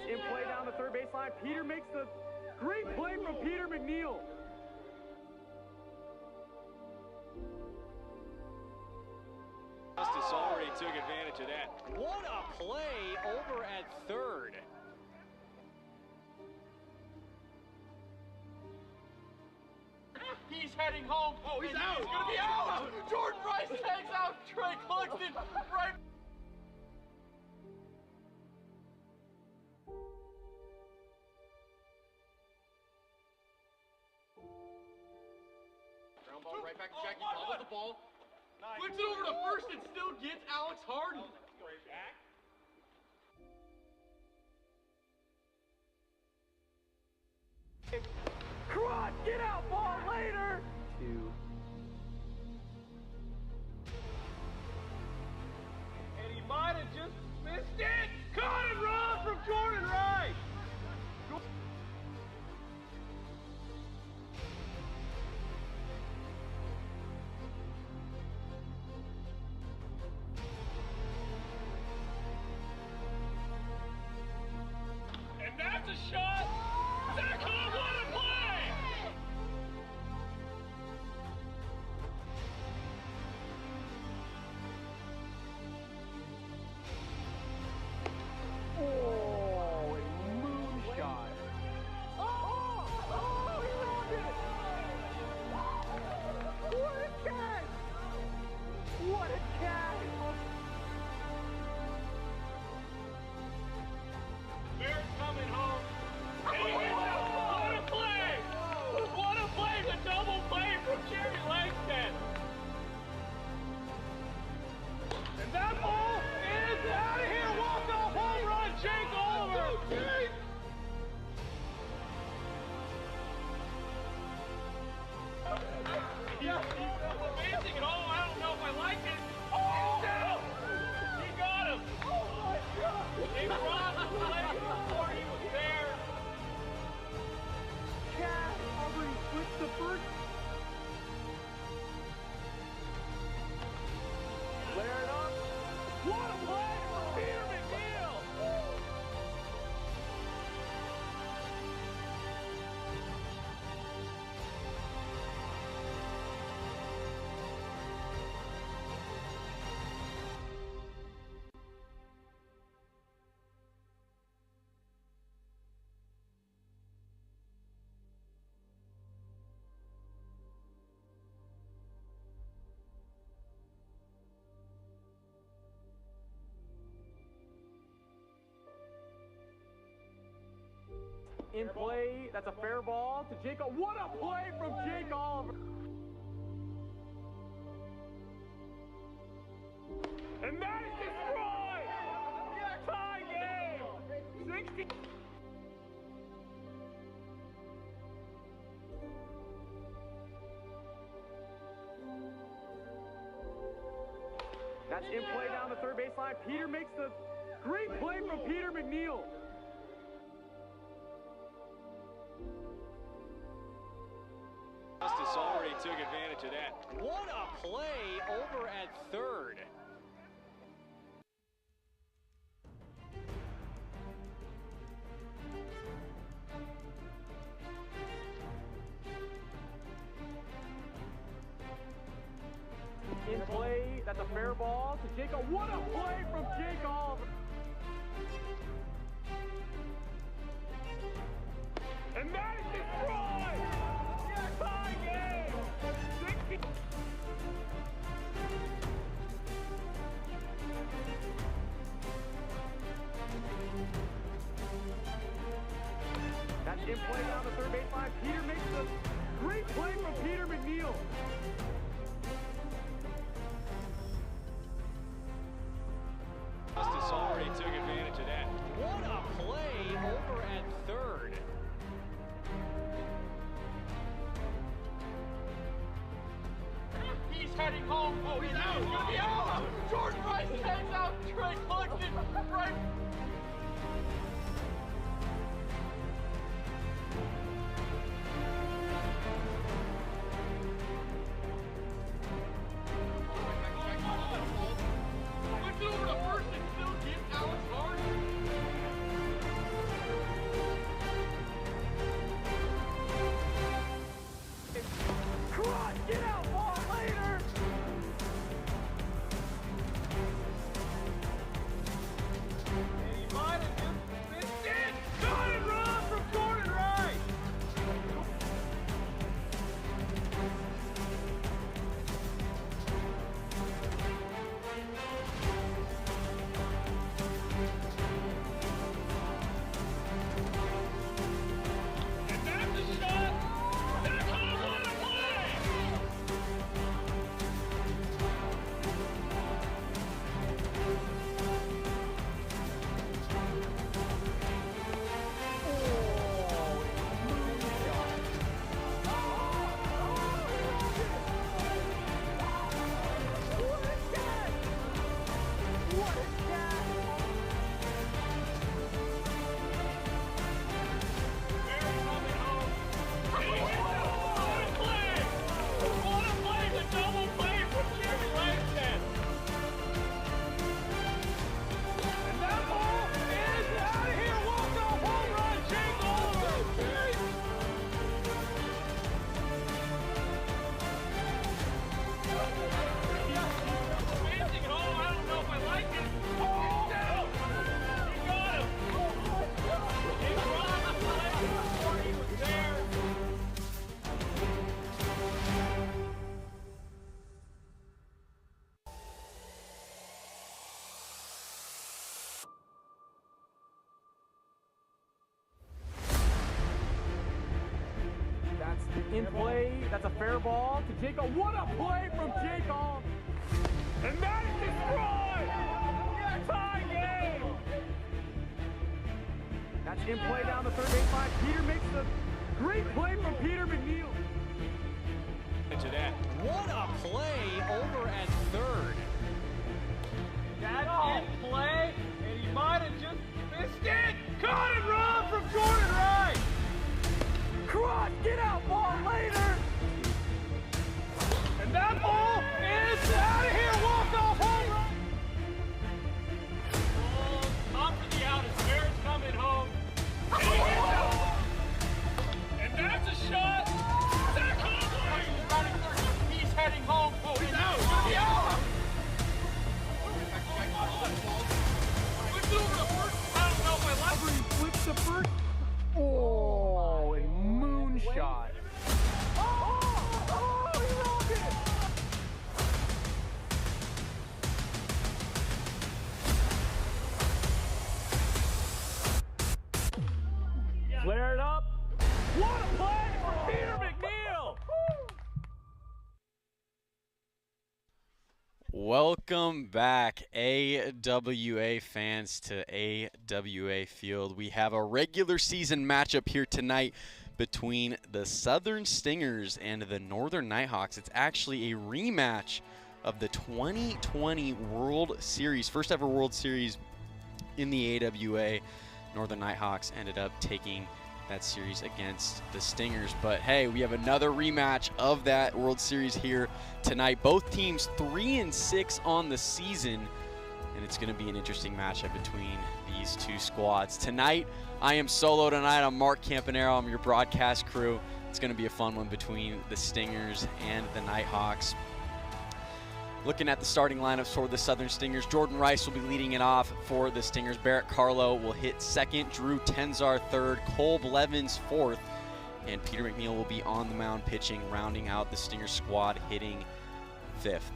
That's in play down the third baseline. Peter makes the great play from Peter McNeil. Justice already took advantage of that. What a play over at third. He's heading home. Oh, he's out. He's going to be out. Jordan Rice takes out Trey Cluxton right. Ground ball right back to Jackie. Bobbles the ball. Flicks it over to first and still gets Alex Harden. Cross, get out, ball later. 2. And he might have just missed it. Caught and run from Jordan Rice. And that's a shot. Zach Hall, what a play! Oh, a moonshot. Oh, he rolled it. What a catch! What a catch! Bears coming home. And he hits it. What a play! What a play! The double play from Jerry Langston. And that ball is out of here. Walk-off home run, Jake Oliver. He's advancing it. Oh, I don't know if I like it. Oh, down. He got him. Oh my God! He brought the play before he was there. Cat, Aubrey switched the first. Flare it up. What a play from Peter McNeil. In play, that's a fair ball to Jake. What a play from Jake Oliver. And that is destroyed! Tie game! 60. That's in play down the third baseline. Peter makes the great play from Peter McNeil. Justice already took advantage of that. What a play over at third. In play, that's a fair ball to Jake. What a play from Jake Oliver. And that is destroyed! Tie game! 60. That's in play down the third baseline. Peter makes the great play from Peter McNeil. Justice already took advantage of that. What a play over at third. He's heading home. Oh, he's out. He's going to be out. Jordan Rice takes out Trey Cluxton right. Flicks it over to first and still gets Alex Harden. That's a fair ball to Jacob. What a play from Jacob! And that is destroyed! Tie game! That's in play down the third baseline. Peter makes the great play from Peter McNeil. To that. What a play over at third. That's in play, and he might have just missed it. Caught and run from Jordan Wright. Cross, get out, ball later! And that ball is out of here. Walk off home run. Oh, top for the out as Barrett's coming home. And he gets out. And that's a shot. Zach Conway. He's heading home. Oh, he's out. He's out. Flips over the first. I don't know if I like it. Flips the first. Oh, and moonshot. Oh, he rolled it! Flare it up. What a play for Peter McNeil! Welcome back, AWA fans, to AWA Field. We have a regular season matchup here tonight between the Southern Stingers and the Northern Nighthawks. It's actually a rematch of the 2020 World Series, first ever World Series in the AWA. Northern Nighthawks ended up taking that series against the Stingers. But hey, we have another rematch of that World Series here tonight. Both teams 3-6 on the season, and it's going to be an interesting matchup between these two squads. Tonight, I am solo tonight. I'm Mark Campanero. I'm your broadcast crew. It's going to be a fun one between the Stingers and the Nighthawks. Looking at the starting lineups for the Southern Stingers, Jordan Rice will be leading it off for the Stingers. Barrett Carlo will hit second, Drew Tenzar third, Cole Blevins fourth, and Peter McNeil will be on the mound pitching, rounding out the Stingers squad, hitting fifth.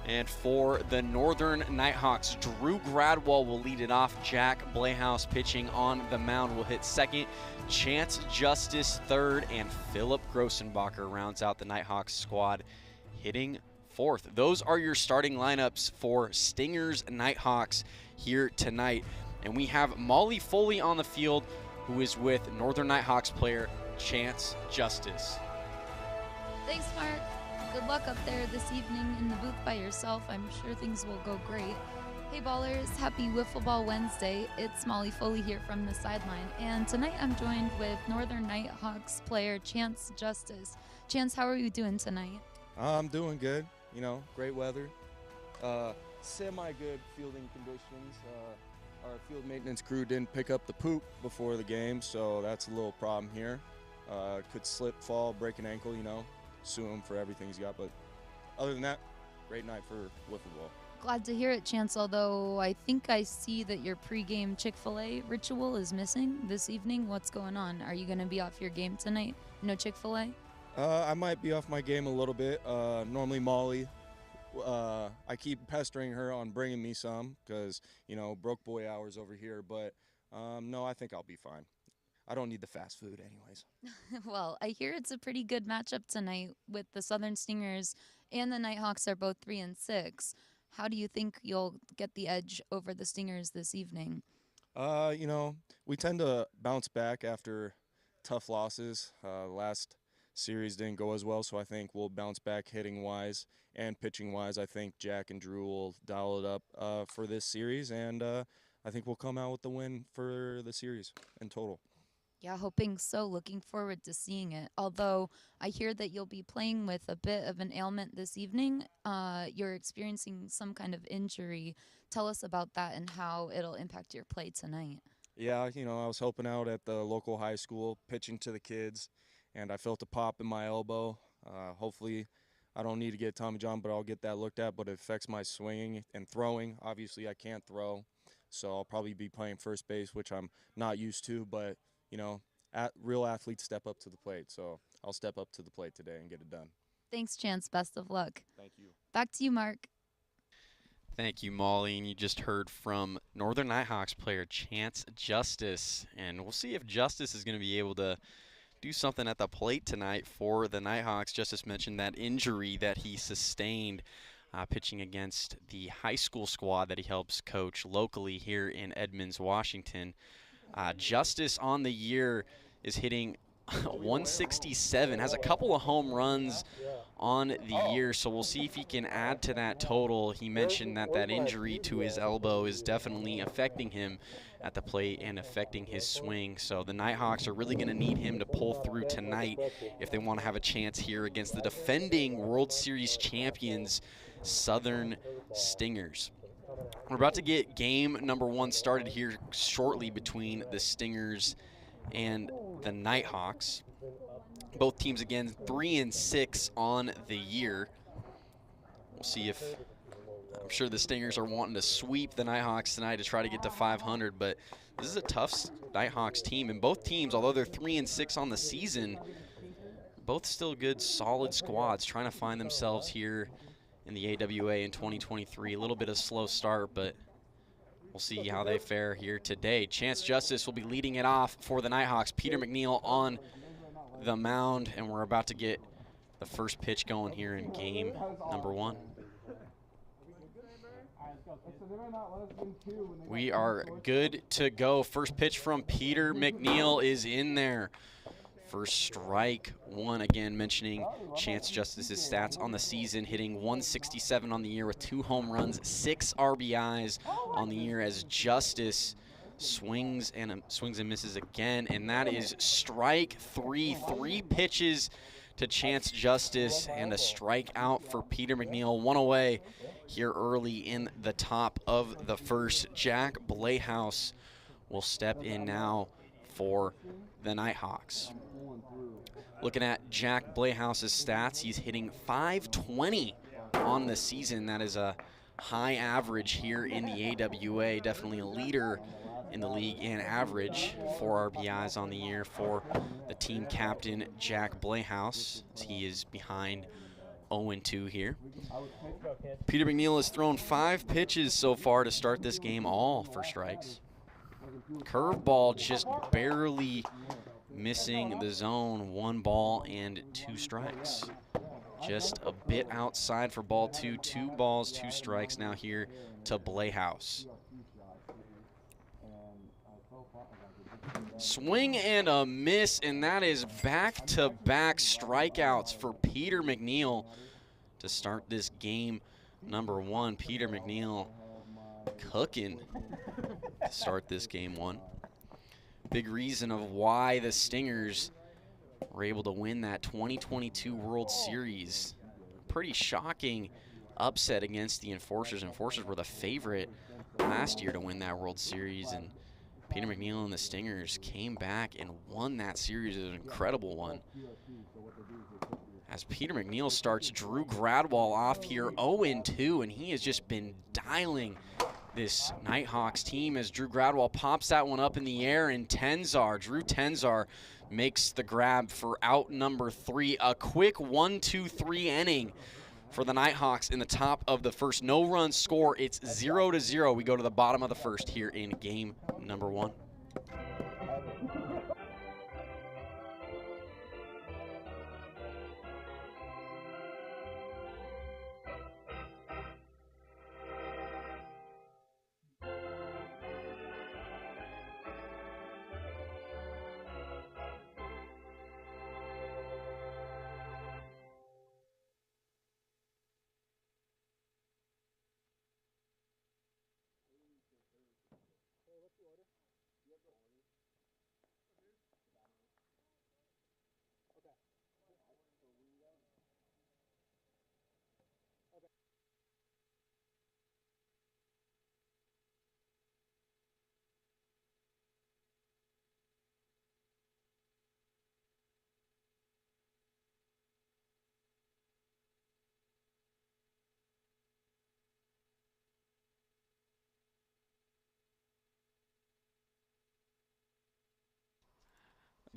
And for the Northern Nighthawks, Drew Gradwell will lead it off. Jack Blayhouse pitching on the mound will hit second, Chance Justice third, and Philip Grossenbacher rounds out the Nighthawks squad, hitting fourth. Those are your starting lineups for Stingers Nighthawks here tonight. And we have Molly Foley on the field, who is with Northern Nighthawks player Chance Justice. Thanks, Mark. Good luck up there this evening in the booth by yourself. I'm sure things will go great. Hey ballers, happy Wiffle Ball Wednesday. It's Molly Foley here from the sideline. And tonight I'm joined with Northern Nighthawks player Chance Justice. Chance, how are you doing tonight? I'm doing good. You know, great weather, semi-good fielding conditions. Our field maintenance crew didn't pick up the poop before the game, so that's a little problem here. Could slip, fall, break an ankle, you know, sue him for everything he's got. But other than that, great night for Wiffle Ball. Glad to hear it, Chance, although I think I see that your pregame Chick-fil-A ritual is missing this evening. What's going on? Are you going to be off your game tonight? No Chick-fil-A? I might be off my game a little bit. Normally Molly, I keep pestering her on bringing me some because, you know, broke boy hours over here. But no, I think I'll be fine. I don't need the fast food anyways. Well, I hear it's a pretty good matchup tonight with the Southern Stingers and the Nighthawks are both 3-6. How do you think you'll get the edge over the Stingers this evening? You know, we tend to bounce back after tough losses. Last series didn't go as well, so I think we'll bounce back hitting-wise and pitching-wise. I think Jack and Drew will dial it up for this series, and I think we'll come out with the win for the series in total. Yeah, hoping so. Looking forward to seeing it. Although I hear that you'll be playing with a bit of an ailment this evening. You're experiencing some kind of injury. Tell us about that and how it'll impact your play tonight. Yeah, you know, I was helping out at the local high school, pitching to the kids, and I felt a pop in my elbow. Hopefully, I don't need to get Tommy John, but I'll get that looked at. But it affects my swinging and throwing. Obviously, I can't throw, so I'll probably be playing first base, which I'm not used to. But, you know, real athletes step up to the plate, so I'll step up to the plate today and get it done. Thanks, Chance. Best of luck. Thank you. Back to you, Mark. Thank you, Molly. And you just heard from Northern Nighthawks player Chance Justice. And we'll see if Justice is going to be able to do something at the plate tonight for the Nighthawks. Justice mentioned that injury that he sustained pitching against the high school squad that he helps coach locally here in Edmonds, Washington. Justice on the year is hitting 167, has a couple of home runs on the year, so we'll see if he can add to that total. He mentioned that that injury to his elbow is definitely affecting him at the plate and affecting his swing, so the Nighthawks are really going to need him to pull through tonight if they want to have a chance here against the defending World Series champions, Southern Stingers. We're about to get game number 1 started here shortly between the Stingers and the Nighthawks. Both teams, again, 3-6 on the year. We'll see if, I'm sure the Stingers are wanting to sweep the Nighthawks tonight to try to get to 500, but this is a tough Nighthawks team. And both teams, although they're 3-6 on the season, both still good, solid squads trying to find themselves here in the AWA in 2023. A little bit of slow start, but we'll see how they fare here today. Chance Justice will be leading it off for the Nighthawks. Peter McNeil on the mound, and we're about to get the first pitch going here in game number 1. We are good to go. First pitch from Peter McNeil is in there for strike 1. Again, mentioning Chance Justice's stats on the season, hitting 167 on the year with 2 home runs, 6 RBIs on the year as Justice swings and misses again, and that is strike 3. 3 pitches to Chance Justice and a strikeout for Peter McNeil. 1 away here early in the top of the first. Jack Blayhouse will step in now for the Nighthawks. Looking at Jack Blayhouse's stats, he's hitting .520 on the season. That is a high average here in the AWA. Definitely a leader in the league in average. 4 RBIs on the year for the team captain, Jack Blayhouse, as he is behind 0-2 here. Peter McNeil has thrown 5 pitches so far to start this game, all for strikes. Curveball just barely missing the zone. 1 ball and 2 strikes. Just a bit outside for ball 2. 2 balls, 2 strikes now here to Blayhouse. Swing and a miss, and that is back-to-back strikeouts for Peter McNeil to start this game number 1. Peter McNeil cooking to start this game 1. Big reason of why the Stingers were able to win that 2022 World Series. Pretty shocking upset against the Enforcers. Enforcers were the favorite last year to win that World Series, and Peter McNeil and the Stingers came back and won that series. It was an incredible one. As Peter McNeil starts Drew Gradwall off here 0-2, and he has just been dialing this Nighthawks team as Drew Gradwall pops that one up in the air, and Drew Tenzar makes the grab for out number 3. A quick 1-2-3 inning for the Nighthawks in the top of the first. No run score. It's 0-0. We go to the bottom of the first here in game number 1.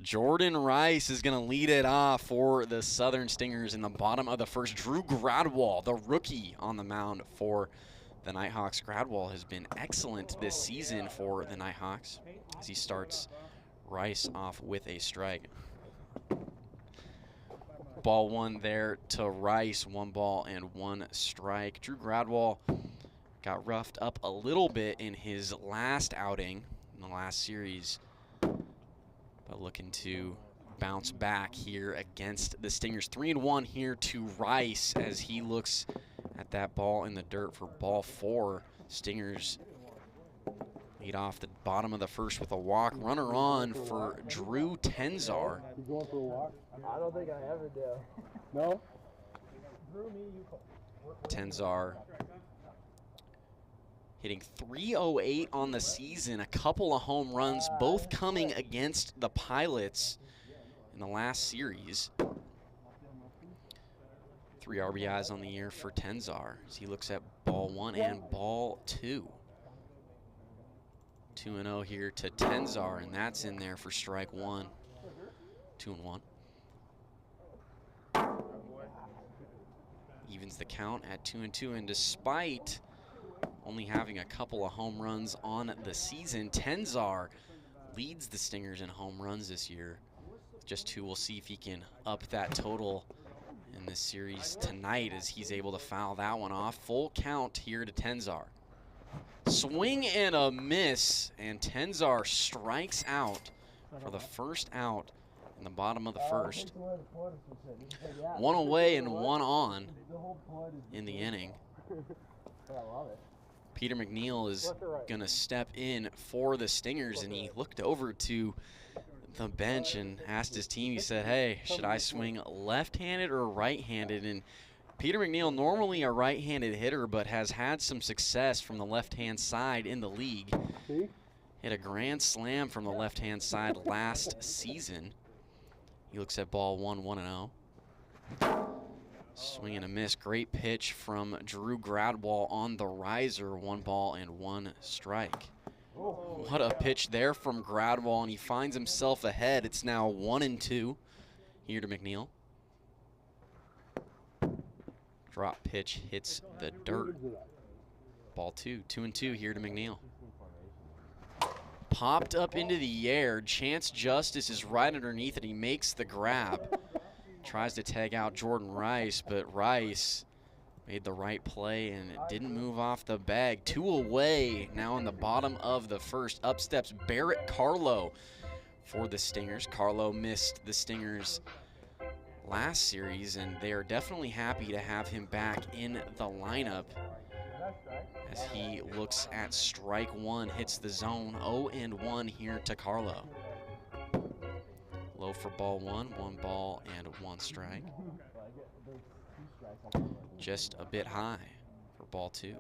Jordan Rice is going to lead it off for the Southern Stingers in the bottom of the first. Drew Gradwall, the rookie, on the mound for the Nighthawks. Gradwall has been excellent this season for the Nighthawks as he starts Rice off with a strike. Ball 1 there to Rice, 1 ball and 1 strike. Drew Gradwell got roughed up a little bit in his last outing, in the last series, but looking to bounce back here against the Stingers. 3-1 here to Rice as he looks at that ball in the dirt for ball 4. Stingers lead off the bottom of the first with a walk. Runner on for Drew Tenzar. You going for a walk? I don't think I ever do. No? Tenzar hitting .308 on the season, a couple of home runs, both coming against the Pilots in the last series. 3 RBIs on the year for Tenzar as he looks at ball 1 and ball 2. 2-0 here to Tenzar, and that's in there for strike 1. 2-1. Evens the count at 2-2, and despite only having a couple of home runs on the season, Tenzar leads the Stingers in home runs this year. Just 2, we'll see if he can up that total in this series tonight as he's able to foul that one off. Full count here to Tenzar. Swing and a miss, and Tenzar strikes out for the first out in the bottom of the first. 1 away and 1 on in the inning. Peter McNeil is going to step in for the Stingers, and he looked over to the bench and asked his team, he said, hey, should I swing left-handed or right-handed? And Peter McNeil, normally a right-handed hitter, but has had some success from the left-hand side in the league. Hit a grand slam from the left-hand side last season. He looks at ball 1, 1-0. Swing and a miss. Great pitch from Drew Gradwell on the riser. 1 ball and 1 strike. What a pitch there from Gradwell, and he finds himself ahead. It's now 1-2 here to McNeil. Drop pitch hits the dirt. Ball 2, 2-2 here to McNeil. Popped up into the air. Chance Justice is right underneath it. He makes the grab. Tries to tag out Jordan Rice, but Rice made the right play and it didn't move off the bag. 2 away now in the bottom of the first. Up steps Barrett Carlo for the Stingers. Carlo missed the Stingers last series, and they are definitely happy to have him back in the lineup as he looks at strike 1, hits the zone. 0-1 here to Carlo. Low for ball 1, 1 ball and 1 strike. Just a bit high for ball 2.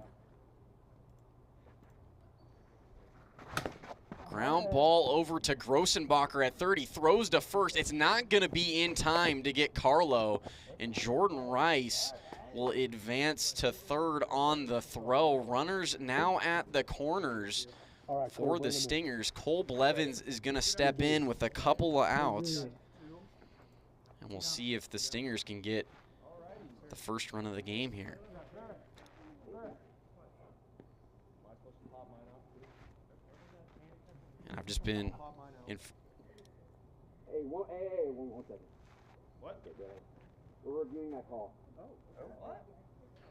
Ground ball over to Grossenbacher at third. He throws to first. It's not going to be in time to get Carlo, and Jordan Rice will advance to third on the throw. Runners now at the corners for the Stingers. Cole Blevins is going to step in with a couple of outs, and we'll see if the Stingers can get the first run of the game here. And I've just been in. Hey, one second. What? We're reviewing that call. Oh, what?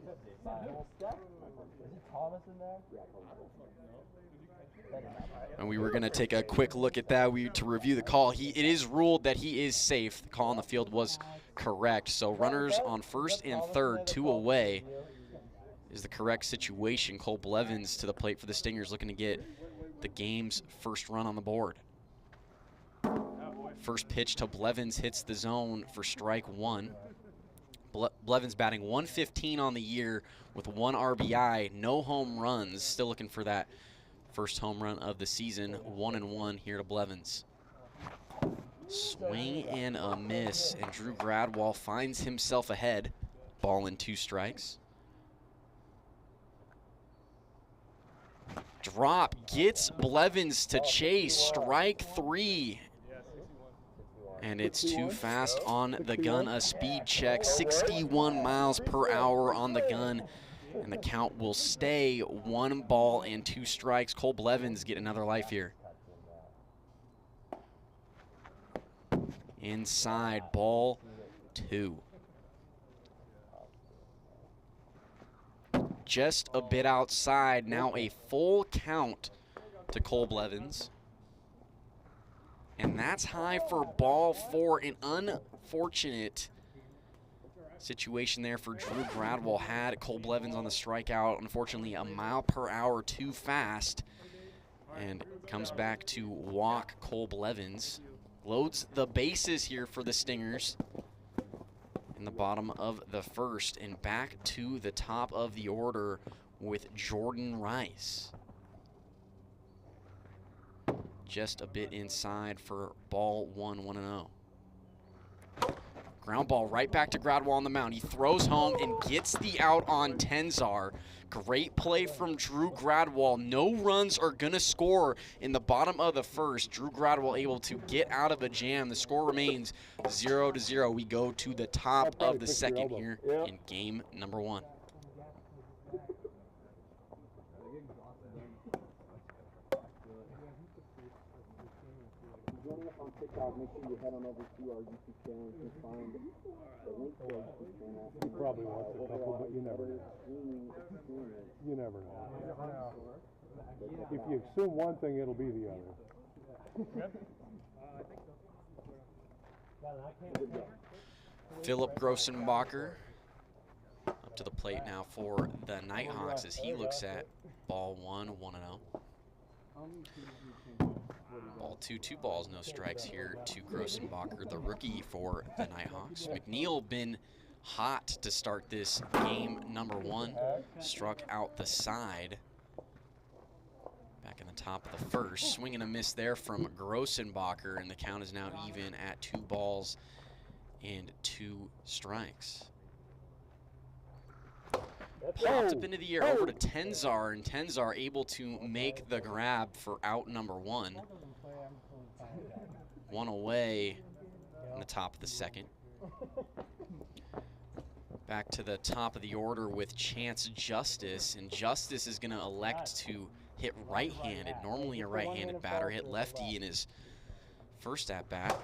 Is it Thomas in there? Yeah, And we were going to take a quick look at that to review the call. It is ruled that he is safe. The call on the field was correct. So runners on first and third, 2 away is the correct situation. Cole Blevins to the plate for the Stingers, looking to get the game's first run on the board. First pitch to Blevins hits the zone for strike 1. Blevins batting .115 on the year with 1 RBI, no home runs. Still looking for that first home run of the season. 1-1 here to Blevins. Swing and a miss, and Drew Gradwell finds himself ahead. Ball and 2 strikes. Drop gets Blevins to chase. Strike 3. And it's too fast on the gun. A speed check, 61 miles per hour on the gun. And the count will stay 1 ball and 2 strikes. Cole Blevins get another life here. Inside, ball 2. Just a bit outside. Now a full count to Cole Blevins. And that's high for ball 4. An unfortunate situation there for Drew Gradwell. Had Cole Blevins on the strikeout. Unfortunately, a mile per hour too fast. And comes back to walk Cole Blevins. Loads the bases here for the Stingers in the bottom of the first. And back to the top of the order with Jordan Rice. Just a bit inside for ball 1, 1-0. Ground ball right back to Gradwell on the mound. He throws home and gets the out on Tenzar. Great play from Drew Gradwell. No runs are going to score in the bottom of the first. Drew Gradwell able to get out of a jam. The score remains 0-0. We go to the top of the second here in game number 1. Joining us on TikTok, make sure you head on over to our YouTube channel. You can find the link to our YouTube channel. You probably watch a couple, but you never know. You never know. If you assume one thing, it'll be the other. Philip Grossenbacher up to the plate now for the Nighthawks as he looks at ball 1, 1-0. Ball 2, 2 balls, no strikes here to Grossenbacher, the rookie for the Nighthawks. McNeil been hot to start this game number 1. Struck out the side. Back in the top of the first. Swing and a miss there from Grossenbacher, and the count is now even at 2 balls and 2 strikes. Popped up into the air over to Tenzar, and Tenzar able to make the grab for out number 1. 1 away in the top of the second. Back to the top of the order with Chance Justice, and Justice is going to elect to hit right-handed. Normally a right-handed batter, hit lefty in his first at-bat.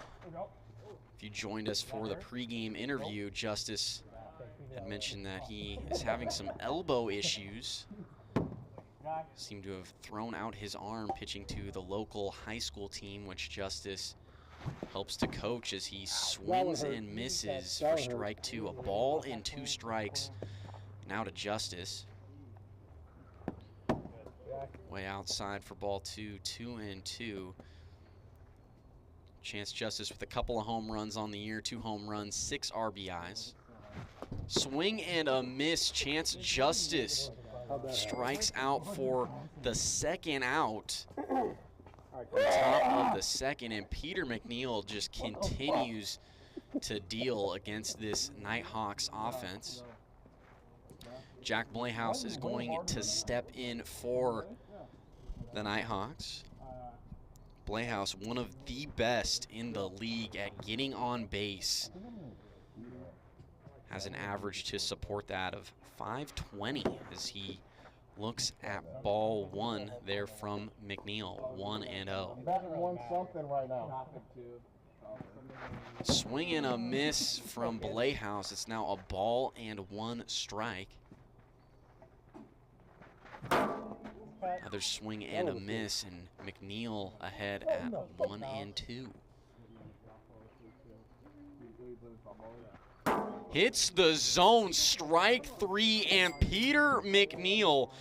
If you joined us for the pregame interview, Justice had mentioned that he is having some elbow issues. Seemed to have thrown out his arm pitching to the local high school team, which Justice helps to coach as he swings and misses for strike 2. A ball and 2 strikes now to Justice. Way outside for ball 2, 2-2. Chance Justice with a couple of home runs on the year, 2 home runs, 6 RBIs. Swing and a miss. Chance Justice strikes out for the second out on top of the second, and Peter McNeil just continues to deal against this Nighthawks offense. Jack Blayhouse is going to step in for the Nighthawks. Blayhouse, one of the best in the league at getting on base, has an average to support that of .520 as he looks at ball 1 there from McNeil, 1-0. Swing and a miss from Blayhouse. It's now a ball and 1 strike. Another swing and a miss, and McNeil ahead at 1-2. Hits the zone, strike 3, and Peter McNeil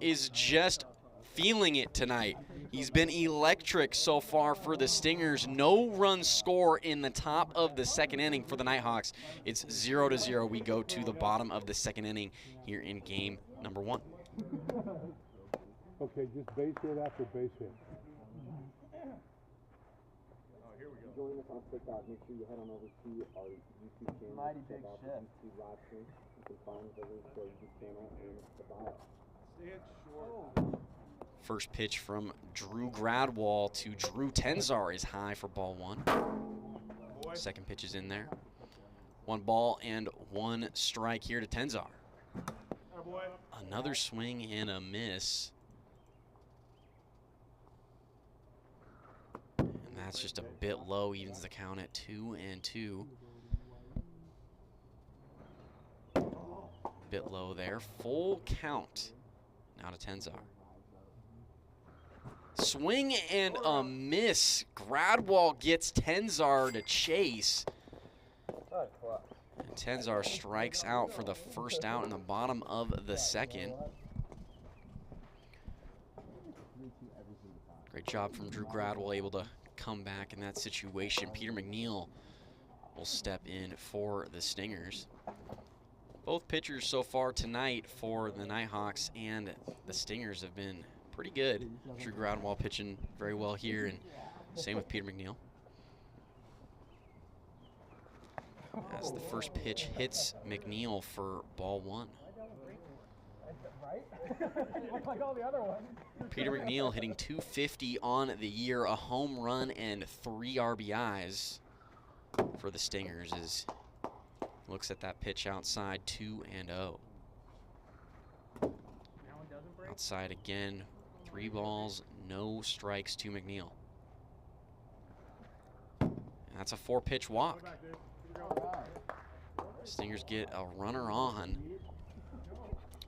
is just feeling it tonight. He's been electric so far for the Stingers. No run score in the top of the second inning for the Nighthawks. It's 0-0. We go to the bottom of the second inning here in game number 1. Okay, just base hit after base hit. Joining us on TikTok, make sure you head on over to our YouTube channel. Mighty big shift. YouTube live stream. You can find the link to our YouTube channel in the bio. First pitch from Drew Gradwell to Drew Tenzar is high for ball 1. Second pitch is in there. 1 ball and 1 strike here to Tenzar. Another swing and a miss. And that's just a bit low, evens the count at 2-2. Bit low there. Full count. Now to Tenzar. Swing and a miss. Gradwall gets Tenzar to chase. And Tenzar strikes out for the first out in the bottom of the second. Great job from Drew Gradwall, able to come back in that situation. Peter McNeil will step in for the Stingers. Both pitchers so far tonight for the Nighthawks and the Stingers have been pretty good. Drew Gradwall pitching very well here, and same with Peter McNeil. As the first pitch hits McNeil for ball 1. Peter McNeil hitting .250 on the year, a home run and 3 RBIs for the Stingers as he looks at that pitch outside, 2-0. Outside again, 3 balls, no strikes to McNeil. And that's a 4-pitch walk. Stingers get a runner on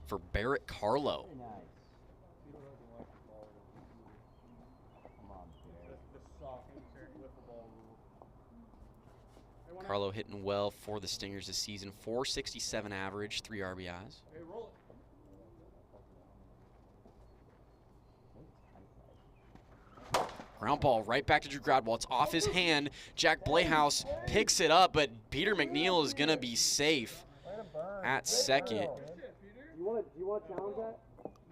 for Barrett Carlo. Carlo hitting well for the Stingers this season. .467 average, 3 RBIs. Ground ball right back to Drew Gradwall. It's off his hand. Jack Blehouse picks it up, but Peter McNeil is going to be safe at second. You want to challenge that?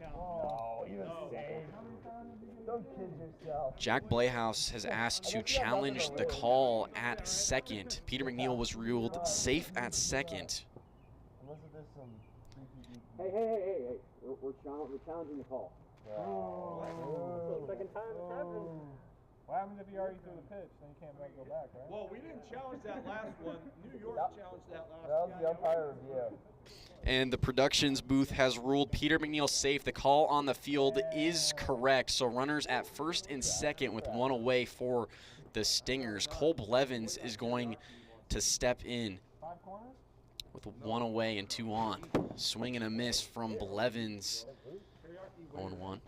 No, he was safe. Don't kid yourself. Jack Blehouse has asked to challenge the call at second. Peter McNeil was ruled safe at second. Hey. We're challenging the call. Second time it's happened. What happens if you already threw the pitch? Then you can't go back, right? Well, we didn't challenge that last one. New York challenged that last one. That was the umpire review. And the productions booth has ruled Peter McNeil safe. The call on the field is correct. So runners at first and second with 1 away for the Stingers. Cole Blevins is going to step in with 1 away and 2 on. Swing and a miss from Blevins. 0-1.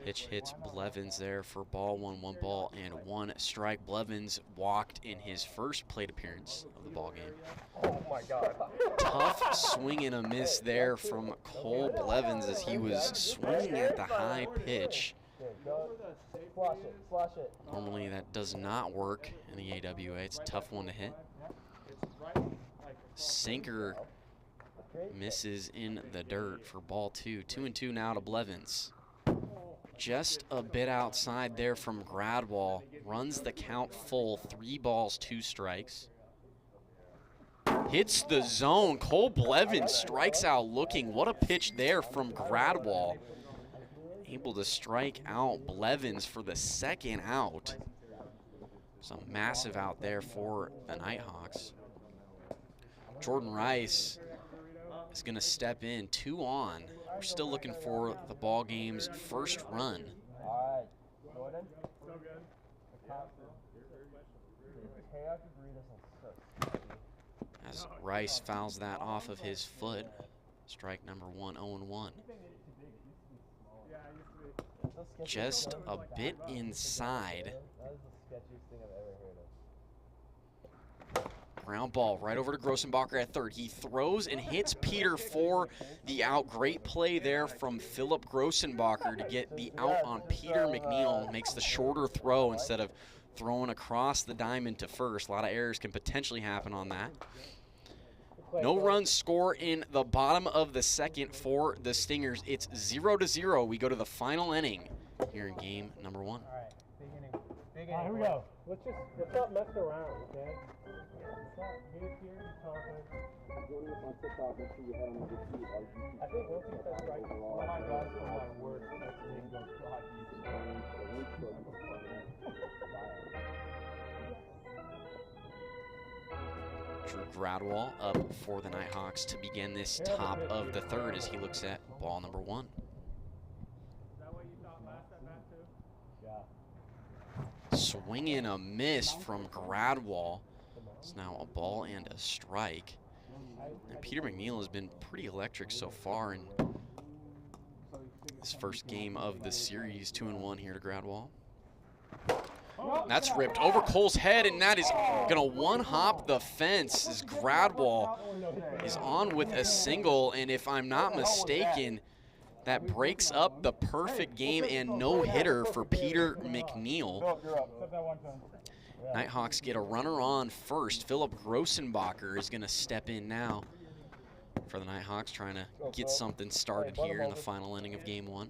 Pitch hits Blevins there for ball 1, 1 ball and 1 strike. Blevins walked in his first plate appearance of the ball game. Oh my God. Tough swing and a miss there from Cole Blevins as he was swinging at the high pitch. Normally that does not work in the AWA. It's a tough one to hit. Sinker misses in the dirt for ball 2. 2-2 now to Blevins. Just a bit outside there from Gradwall. Runs the count full. 3 balls, 2 strikes. Hits the zone. Cole Blevins strikes out looking. What a pitch there from Gradwall. Able to strike out Blevins for the second out. Some massive out there for the Nighthawks. Jordan Rice is going to step in, 2 on. We're still looking for the ball game's first run. All right, Jordan. As Rice fouls that off of his foot. Strike number 1, 0-1. Just a bit inside. Ground ball right over to Grossenbacher at third. He throws and hits Peter for the out. Great play there from Philip Grossenbacher to get the out on Peter McNeil. Makes the shorter throw instead of throwing across the diamond to first. A lot of errors can potentially happen on that. No runs score in the bottom of the second for the Stingers. It's 0-0. We go to the final inning here in game number 1. All right, big inning. Here we go. Let's not mess around, okay? Joining us on TikTok, make sure you head on over to our YouTube. I think once you press right, oh my God, oh my word, that's the link goes God. Drew Gradwall up for the Nighthawks to begin this top of the third as he looks at ball number 1. Is that what you thought last at bat too? Yeah. Swing and a miss from Gradwall. It's now a ball and a strike. And Peter McNeil has been pretty electric so far in this first game of the series. 2-1 here to Gradwall. That's ripped over Cole's head, and that is going to one-hop the fence as Gradwall is on with a single. And if I'm not mistaken, that breaks up the perfect game and no-hitter for Peter McNeil. Nighthawks get a runner on first. Philip Grossenbacher is going to step in now for the Nighthawks, trying to get something started here in the final inning of game one.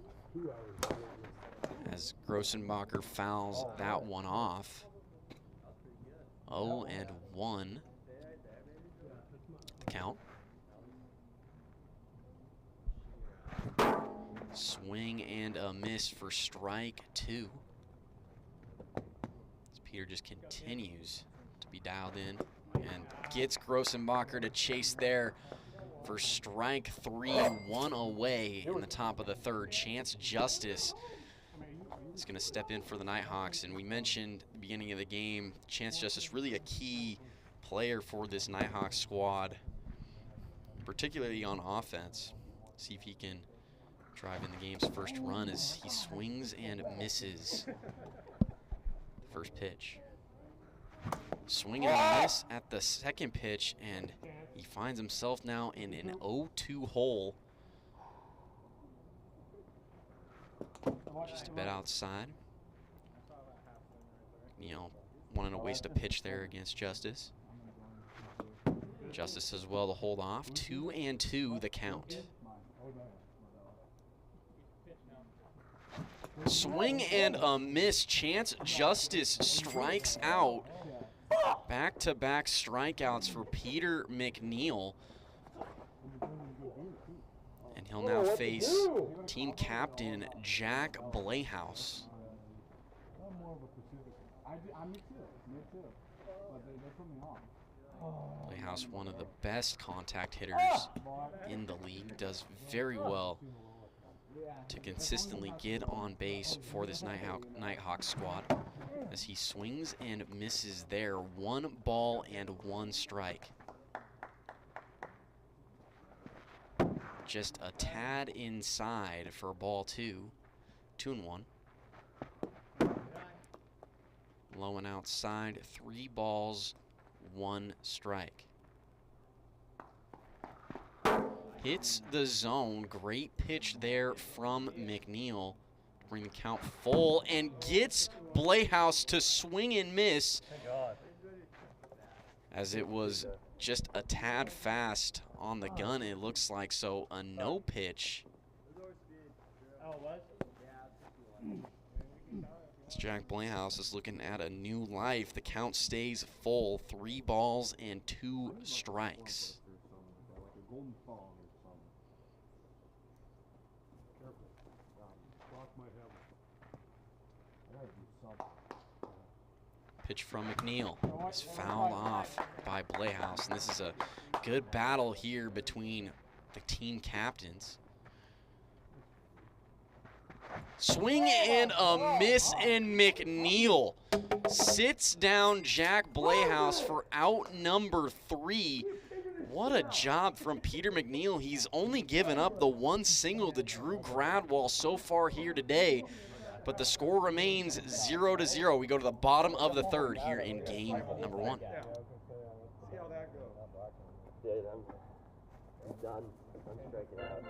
As Grossenbacher fouls that one off. 0-1 the count. Swing and a miss for strike 2. As Peter just continues to be dialed in and gets Grossenbacher to chase there for strike 3, 1 away in the top of the third. Chance Justice is going to step in for the Nighthawks, and we mentioned at the beginning of the game, Chance Justice really a key player for this Nighthawks squad, particularly on offense. See if he can drive in the game's first run as he swings and misses. First pitch. Swing and a miss at the second pitch, and he finds himself now in an 0-2 hole. Just a bit outside. Wanting to waste a pitch there against Justice. Justice as well to hold off. 2-2 the count. Swing and a miss. Chance Justice strikes out. Back-to-back strikeouts for Peter McNeil. And he'll now face team captain Jack Blayhouse. Blayhouse, one of the best contact hitters in the league, does very well to consistently get on base for this Nighthawk squad as he swings and misses there. 1 ball and 1 strike. Just a tad inside for ball 2. 2-1. Low and outside. 3 balls, 1 strike. Hits the zone. Great pitch there from McNeil to bring the count full and gets Blayhouse to swing and miss as it was just a tad fast on the gun, it looks like. So a no pitch. As Jack Blayhouse is looking at a new life. The count stays full. 3 balls and 2 strikes. Pitch from McNeil is fouled off by Blayhouse, and this is a good battle here between the team captains. Swing and a miss, and McNeil sits down Jack Blayhouse for out number 3. What a job from Peter McNeil. He's only given up the 1 single to Drew Gradwall so far here today, but the score remains 0-0. We go to the bottom of the third here in game number 1. See how that goes. I'm done. I'm striking out.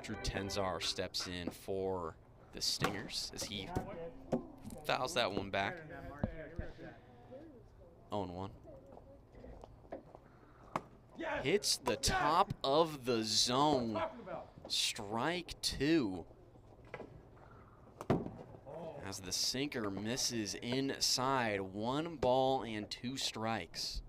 Drew Tenzar steps in for the Stingers as he fouls that one back. 0-1. Hits the top of the zone. Strike 2. As the sinker misses inside. 1 ball and 2 strikes.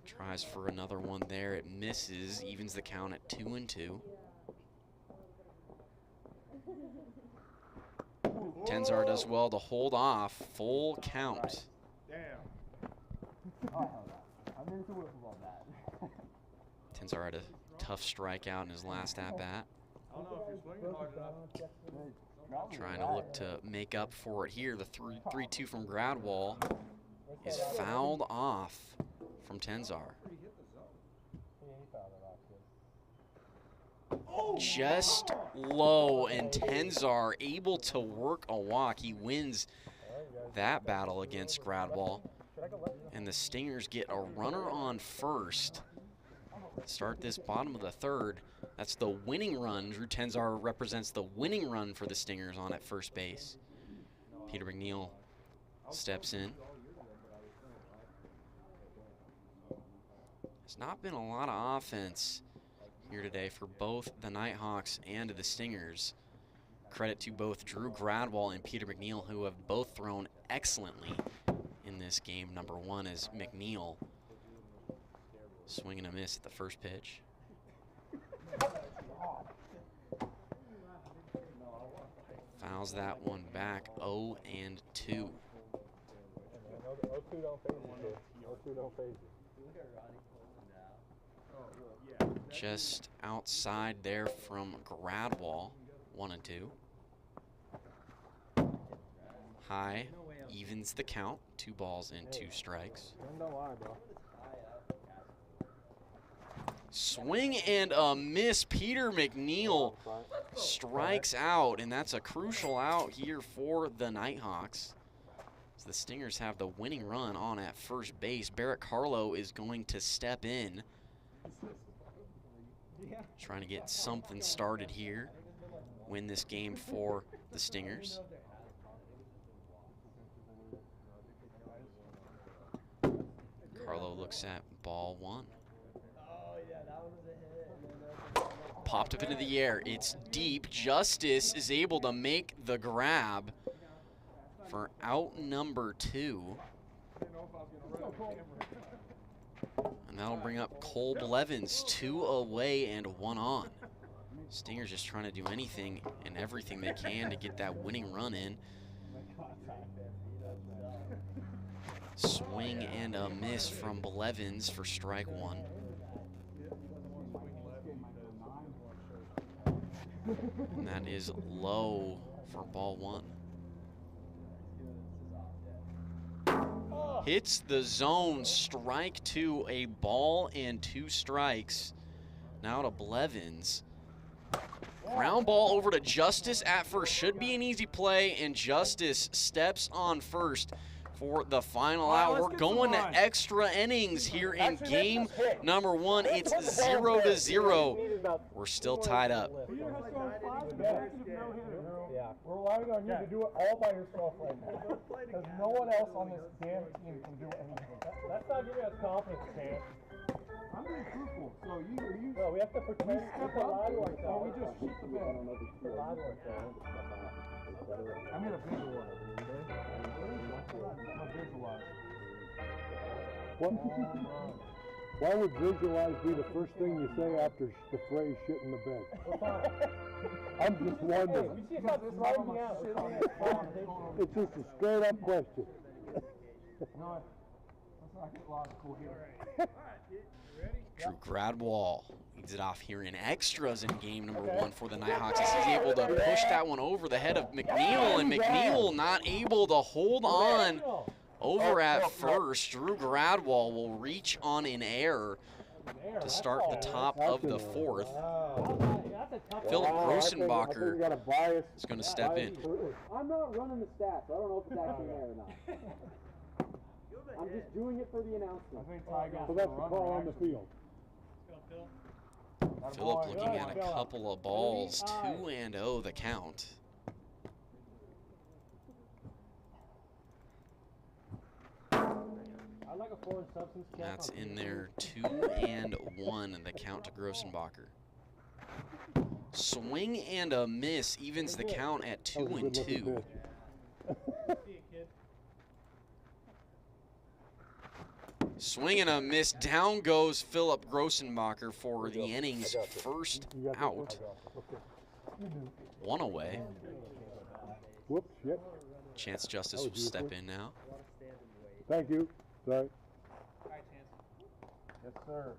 Tries for another one there. It misses. Evens the count at 2-2. Tenzar does well to hold off. Full count. Tenzar had a tough strikeout in his last at-bat. Trying to look to make up for it here. The 3-2 from Gradwall is fouled off from Tenzar. Just low, and Tenzar able to work a walk. He wins that battle against Gradwall. And the Stingers get a runner on first. Start this bottom of the third. That's the winning run. Drew Tenzar represents the winning run for the Stingers on at first base. Peter McNeil steps in. There's not been a lot of offense here today for both the Nighthawks and the Stingers. Credit to both Drew Gradwall and Peter McNeil, who have both thrown excellently in this game. Number one is McNeil. Swing and a miss at the first pitch. Fouls that one back, 0-2. 0-2 don't phase you, kid. 0-2 don't phase you. Just outside there from Gradwall, 1-2. High evens the count, 2 balls and 2 strikes. Don't lie, bro. Swing and a miss. Peter McNeil strikes out, and that's a crucial out here for the Nighthawks. As the Stingers have the winning run on at first base. Barrett Carlo is going to step in, trying to get something started here, win this game for the Stingers. Carlo looks at ball 1. Popped up into the air. It's deep. Justice is able to make the grab for out number 2. And that'll bring up Cole Blevins, 2 away and 1 on. Stingers just trying to do anything and everything they can to get that winning run in. Swing and a miss from Blevins for strike 1. And that is low for ball 1. Hits the zone, strike 2, a ball and 2 strikes. Now to Blevins. Ground ball over to Justice at first. Should be an easy play, and Justice steps on first for the final out. We're going to extra innings here in game number 1. It's 0-0. We're still tied up. Yeah, we're relying on you to do it all by yourself right now. Because no one else on this damn team can do anything. That's not giving us confidence, Sam. I'm being truthful. So you. Well, we have to pretend. Step up, or we just shoot the ball. I'm gonna visualize. Why would visualize be the first thing you say after the phrase shit in the bed? I'm just wondering. It's just a straight up question. No, let's not get logical here. Drew Gradwall leads it off here in extras in game number 1 for the Nighthawks. As he's able to push that one over the head of McNeil, and McNeil not able to hold on over at first. Drew Gradwall will reach on an error to start the top of the 4th. Philip Grossenbacher is going to step in. I'm not running the stats. I don't know if it's actually there or not. I'm just doing it for the announcement. So that's the call on the field. Philip looking at a couple of balls, 2-0 the count. That's in there, 2-1 the count to Grossenbacher. Swing and a miss evens the count at 2-2. Swing and a miss. Down goes Philip Grossenbacher for the inning's first out. 1 away. Whoops, shit. Chance Justice will step in now. Thank you. Sorry. Yes, sir.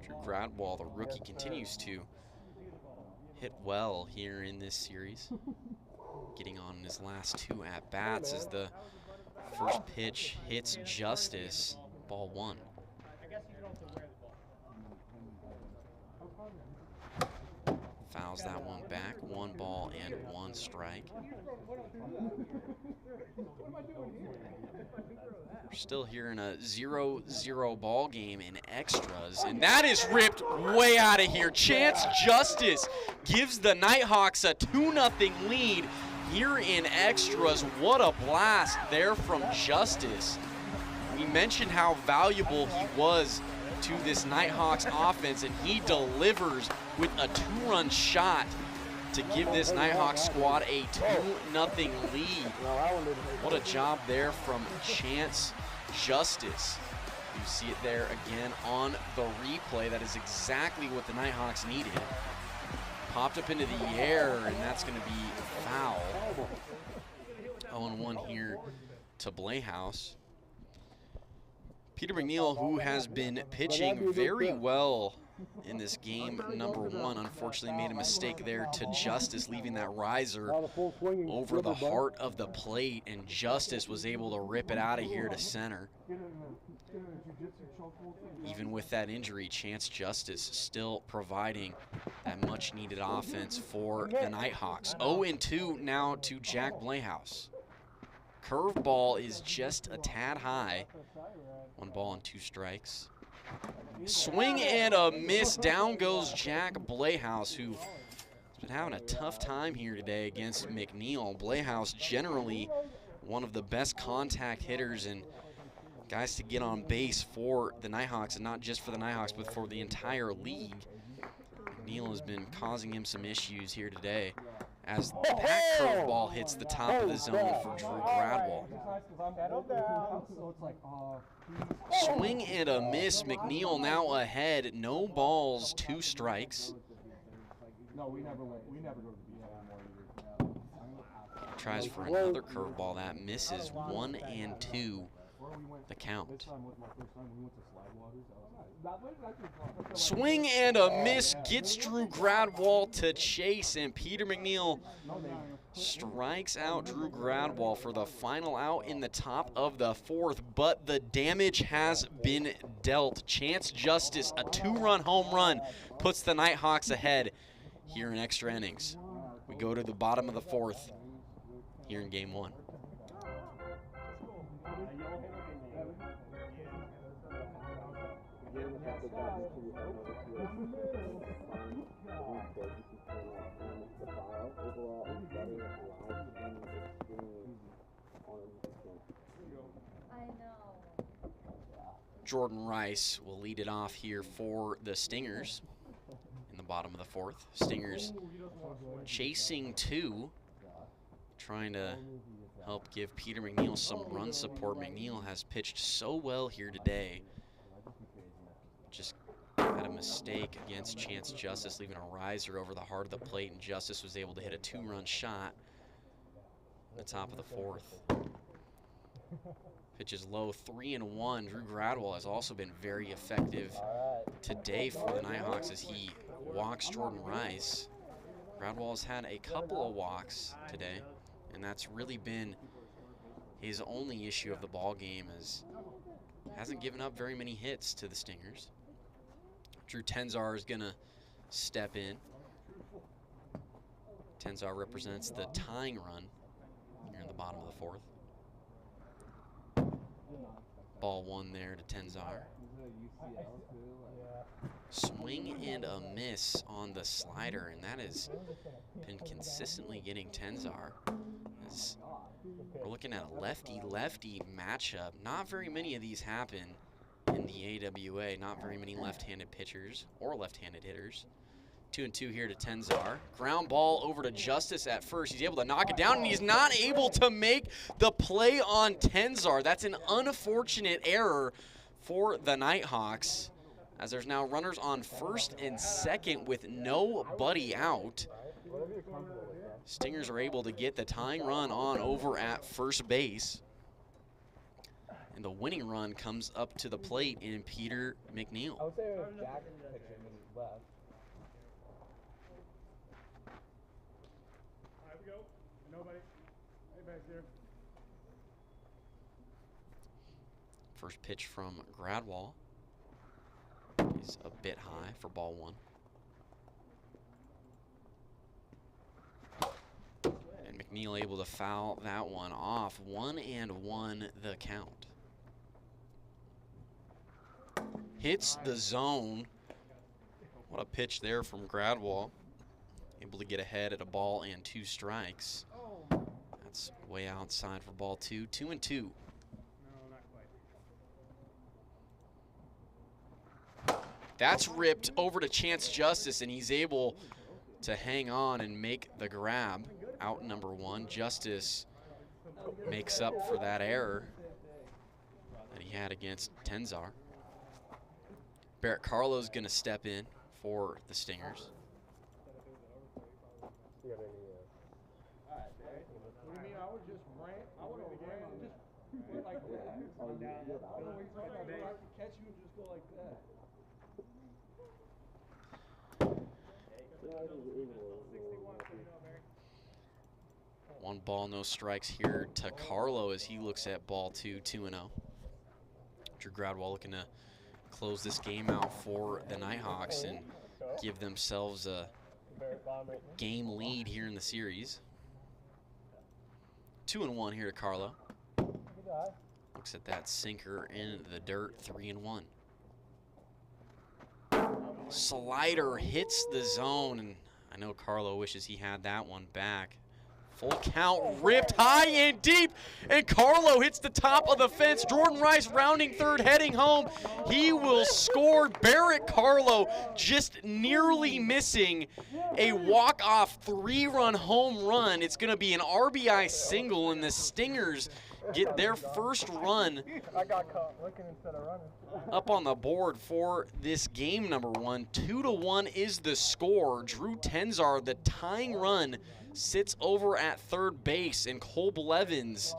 Drew Gradwall, the rookie, continues to hit well here in this series. Getting on in his last 2 at-bats as the first pitch hits Justice, ball 1. Fouls that one back, 1 ball and 1 strike. We're still here in a 0-0 ball game in extras, and that is ripped way out of here. Chance Justice gives the Nighthawks a 2-0 lead here in extras. What a blast there from Justice. We mentioned how valuable he was to this Nighthawks offense, and he delivers with a 2-run shot to give this Nighthawks squad a 2-0 lead. What a job there from Chance Justice. You see it there again on the replay. That is exactly what the Nighthawks needed. Popped up into the air, and that's going to be foul. 0-1 here to Blayhouse. Peter McNeil, who has been pitching very well in this game number 1, unfortunately made a mistake there to Justice, leaving that riser over the heart of the plate, and Justice was able to rip it out of here to center. Even with that injury, Chance Justice still providing that much-needed offense for the Nighthawks. 0-2 now to Jack Blayhouse. Curveball is just a tad high. 1 ball and 2 strikes. Swing and a miss. Down goes Jack Blayhouse, who's been having a tough time here today against McNeil. Blayhouse generally one of the best contact hitters and guys to get on base for the Nighthawks, and not just for the Nighthawks, but for the entire league. McNeil has been causing him some issues here today as that curveball hits the top of the zone for Drew Gradwall. Swing and a miss. McNeil now ahead. No balls, 2 strikes. Tries for another curveball. That misses. 1-2 the count. Swing and a miss gets Drew Gradwall to chase, and Peter McNeil strikes out Drew Gradwall for the final out in the top of the 4th, but the damage has been dealt. Chance Justice, a 2-run home run, puts the Nighthawks ahead here in extra innings. We go to the bottom of the 4th here in game 1. Jordan Rice will lead it off here for the Stingers in the bottom of the 4th. Stingers chasing 2, trying to help give Peter McNeil some run support. McNeil has pitched so well here today. Just had a mistake against Chance Justice, leaving a riser over the heart of the plate, and Justice was able to hit a 2-run shot at the top of the 4th. Pitch is low, 3-1. Drew Gradwall has also been very effective today for the Nighthawks as he walks Jordan Rice. Gradwall has had a couple of walks today, and that's really been his only issue of the ball game, as hasn't given up very many hits to the Stingers. Drew Tenzar is gonna step in. Tenzar represents the tying run here in the bottom of the 4th. Ball 1 there to Tenzar. Swing and a miss on the slider, and that has been consistently getting Tenzar. As we're looking at a lefty-lefty matchup. Not very many of these happen in the AWA. Not very many left-handed pitchers or left-handed hitters. 2-2 here to Tenzar. Ground ball over to Justice at first. He's able to knock it down, and he's not able to make the play on Tenzar. That's an unfortunate error for the Nighthawks, as there's now runners on 1st and 2nd with nobody out. Stingers are able to get the tying run on over at first base. And the winning run comes up to the plate in Peter McNeil. I would say it was Jack pitching when he left. All right, we go. Nobody. Anybody's there. First pitch from Gradwall is a bit high for ball 1. And McNeil able to foul that one off. 1-1 the count. Hits the zone. What a pitch there from Gradwall. Able to get ahead at a ball and 2 strikes. That's way outside for ball 2. 2-2. That's ripped over to Chance Justice, and he's able to hang on and make the grab. Out number 1. Justice makes up for that error that he had against Tenzar. Barrett Carlo's going to step in for the Stingers. What do you mean? I would just ran. I would have ran just like that. I could catch you and just go like that. One ball, no strikes here to Carlo as he looks at ball 2, 2-0. Drew Gradwall looking to close this game out for the Nighthawks and give themselves a game lead here in the series. 2-1 here to Carlo. Looks at that sinker in the dirt, 3-1. Slider hits the zone, and I know Carlo wishes he had that one back. Full count, ripped high and deep, and Carlo hits the top of the fence. Jordan Rice rounding third, heading home. He will score. Barrett Carlo just nearly missing a walk-off 3-run home run. It's going to be an RBI single, and the Stingers get their first run I got caught looking instead of running. up on the board for this game number 1. 2-1 is the score. Drew Tenzar, the tying run, sits over at third base, and Cole Blevins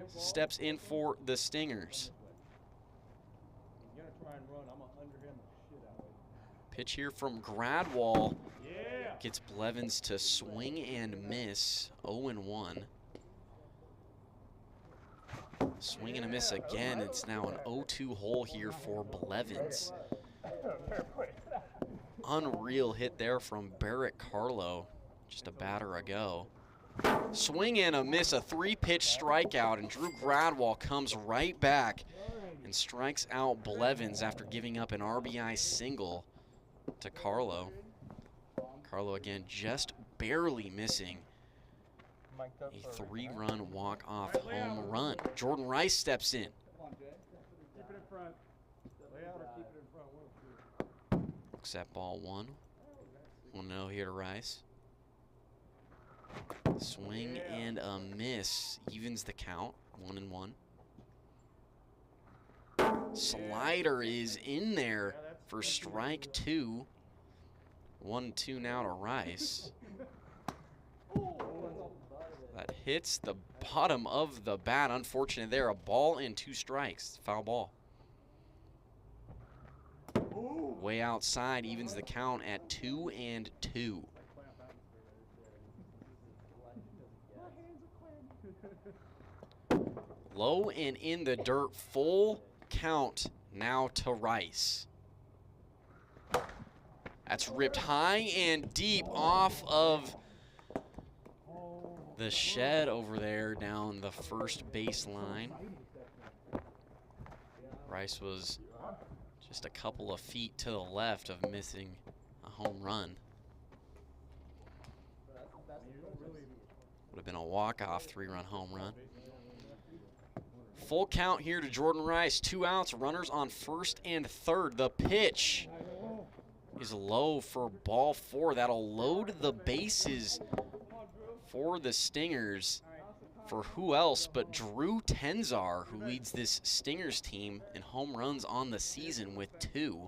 steps in for the Stingers. Pitch here from Gradwall gets Blevins to swing and miss. 0-1. Swing and a miss again. It's now an 0-2 hole here for Blevins. Unreal hit there from Barrett Carlo just a batter ago. Swing and a miss, a 3-pitch strikeout, and Drew Gradwall comes right back and strikes out Blevins after giving up an RBI single to Carlo. Carlo again just barely missing a 3-run walk-off home run. Jordan Rice steps in. Keep it in front. Lay out or keep it in front. Looks at ball 1. 1-0 here to Rice. Swing and a miss. Evens the count. 1-1. Slider is in there for strike 2. 1-2 now to Rice. That hits the bottom of the bat. Unfortunate there. A ball and 2 strikes. Foul ball. Way outside, evens the count at 2-2. Low and in the dirt, full count now to Rice. That's ripped high and deep off of the shed over there down the first baseline. Rice was just a couple of feet to the left of missing a home run. Would have been a walk-off 3-run home run. Full count here to Jordan Rice. 2 outs, runners on first and third. The pitch is low for ball 4. That'll load the bases for the Stingers. For who else but Drew Tenzar, who leads this Stingers team in home runs on the season with 2.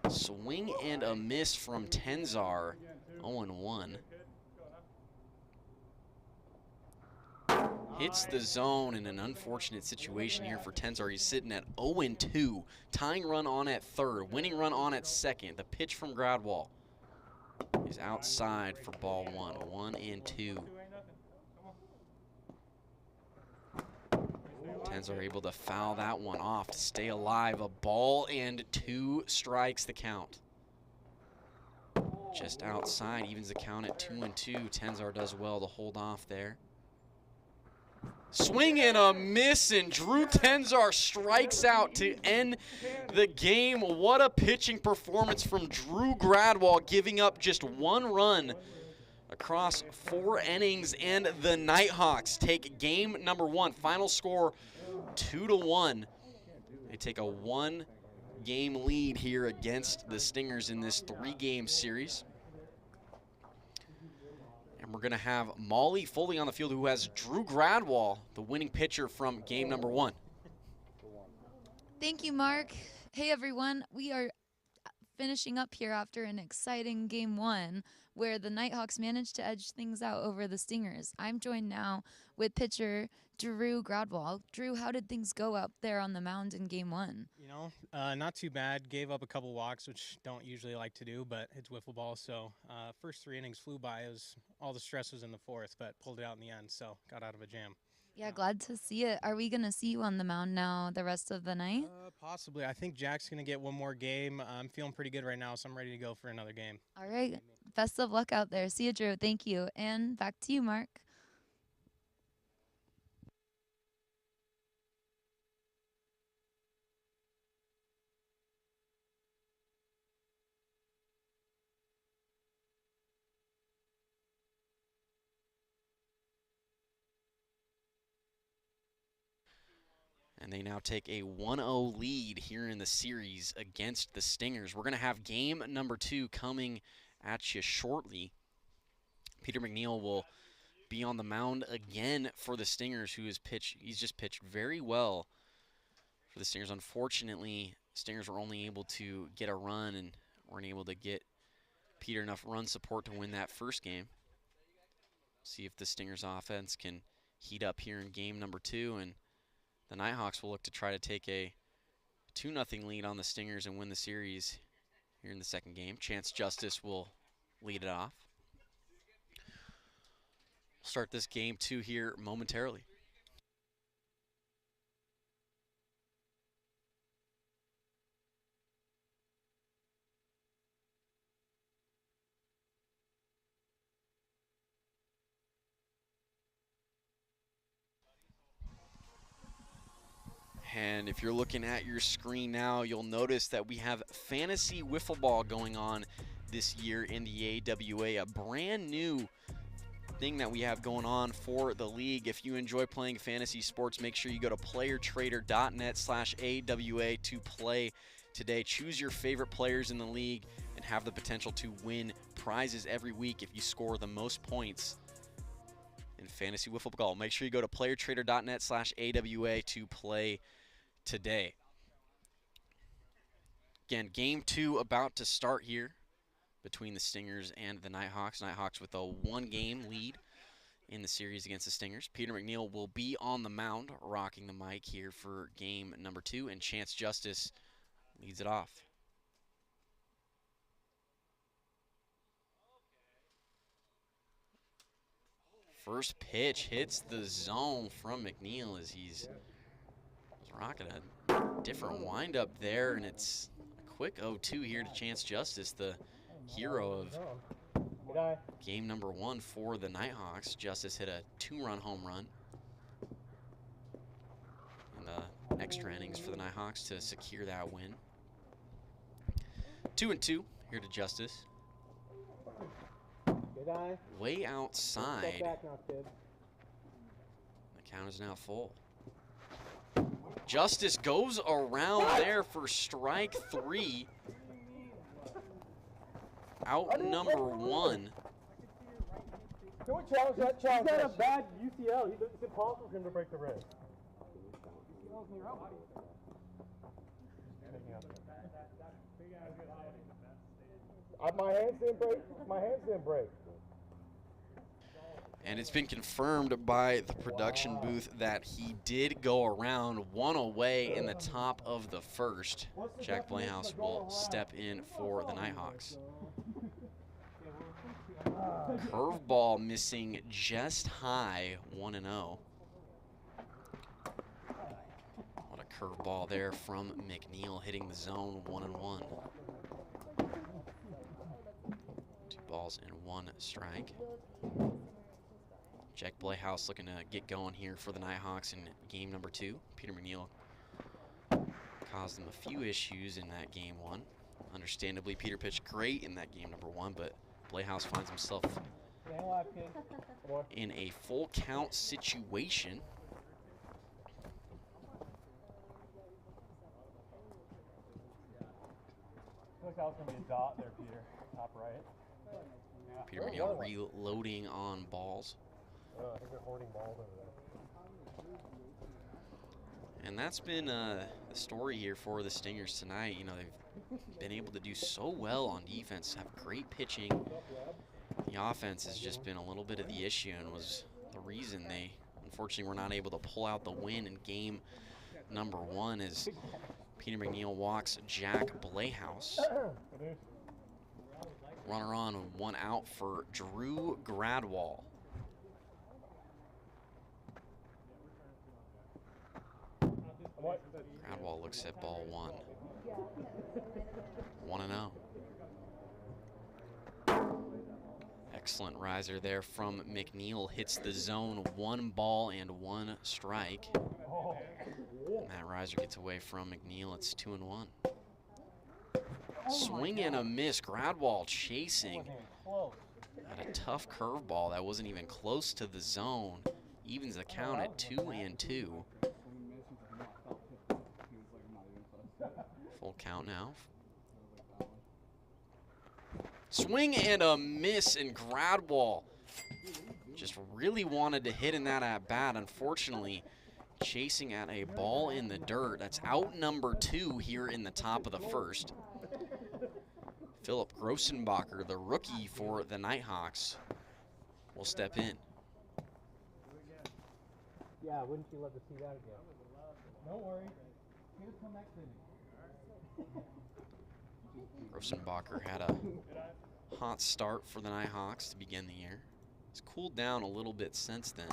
Swing and a miss from Tenzar, 0-1. hits the zone in an unfortunate situation here for Tenzar. He's sitting at 0-2. Tying run on at third, winning run on at second. The pitch from Gradwall is outside for ball one. 1-2. Tenzar able to foul that one off to stay alive. A ball and 2 strikes the count. Just outside, evens the count at 2-2. Tenzar does well to hold off there. Swing and a miss, and Drew Tenzar strikes out to end the game. What a pitching performance from Drew Gradwall, giving up just 1 run across 4 innings, and the Nighthawks take game number 1. Final score 2-1. They take a 1-game lead here against the Stingers in this 3-game series. And we're going to have Molly Foley on the field, who has Drew Gradwall, the winning pitcher from game number 1. Thank you, Mark. Hey, everyone. We are finishing up here after an exciting game 1 where the Nighthawks managed to edge things out over the Stingers. I'm joined now with pitcher Drew Gradwall. Drew, how did things go up there on the mound in game 1? You know, not too bad. Gave up a couple walks, which don't usually like to do, but it's wiffle ball. So first 3 innings flew by. It was, all the stress was in the 4th, but pulled it out in the end, so got out of a jam. Yeah, glad to see it. Are we going to see you on the mound now the rest of the night? Possibly. I think Jack's going to get 1 more game. I'm feeling pretty good right now, so I'm ready to go for another game. All right. Best of luck out there. See you, Drew. Thank you. And back to you, Mark. And they now take a 1-0 lead here in the series against the Stingers. We're going to have game number 2 coming at you shortly. Peter McNeil will be on the mound again for the Stingers, he's just pitched very well for the Stingers. Unfortunately, Stingers were only able to get a run and weren't able to get Peter enough run support to win that first game. See if the Stingers offense can heat up here in game number 2, and the Nighthawks will look to try to take a 2-0 lead on the Stingers and win the series here in the second game. Chance Justice will lead it off. We'll start this game 2 here momentarily. And if you're looking at your screen now, you'll notice that we have Fantasy Wiffle Ball going on this year in the AWA, a brand new thing that we have going on for the league. If you enjoy playing fantasy sports, make sure you go to playertrader.net/AWA to play today. Choose your favorite players in the league and have the potential to win prizes every week if you score the most points in Fantasy Wiffle Ball. Make sure you go to playertrader.net/AWA to play today. Again, game 2 about to start here between the Stingers and the Nighthawks. Nighthawks with a 1-game lead in the series against the Stingers. Peter McNeil will be on the mound, rocking the mic here for game number 2, and Chance Justice leads it off. First pitch hits the zone from McNeil as he's rocking a different windup there, and it's a quick 0-2 here to Chance Justice, the hero of game number 1 for the Nighthawks. Justice hit a 2-run home run in the extra innings for the Nighthawks to secure that win. 2-2 here to Justice. Way outside. The count is now full. Justice goes around there for strike 3. Out number 1. Can we challenge that? Challenge he's got a bad UCL. It's impossible for him to break the wrist. My hands didn't break. My hands didn't break. And it's been confirmed by the production booth that he did go around one away in the top of the first. Jack Playhouse will step in for the Nighthawks. Curveball missing just high, 1-0. What a curveball there from McNeil, hitting the zone, 1-1. 2 balls and 1 strike. Jack Playhouse looking to get going here for the Nighthawks in game number 2. Peter McNeil caused them a few issues in that game 1. Understandably, Peter pitched great in that game number 1, but Playhouse finds himself in a full count situation. Looks like that was going to be a dot there, Peter. Top right. Peter McNeil reloading on balls. I think they're hoarding balls over there. And that's been the story here for the Stingers tonight. You know, they've been able to do so well on defense, have great pitching. The offense has just been a little bit of the issue and was the reason they unfortunately were not able to pull out the win in game number 1 as Peter McNeil walks Jack Playhouse. Runner on, 1 out for Drew Gradwall. Gradwall looks at ball 1. 1-0. Excellent riser there from McNeil. Hits the zone, 1 ball and 1 strike. And that riser gets away from McNeil. It's 2-1. Swing and a miss. Gradwall chasing at a tough curveball that wasn't even close to the zone. Evens the count at 2-2. Full count now. Swing and a miss, and Gradwall just really wanted to hit in that at bat. Unfortunately, chasing at a ball in the dirt. That's out number 2 here in the top of the first. Philip Grossenbacher, the rookie for the Nighthawks, will step in. Yeah, wouldn't you love to see that again? Don't worry. He'll come next inning. Grossenbacher had a hot start for the Nighthawks to begin the year. It's cooled down a little bit since then.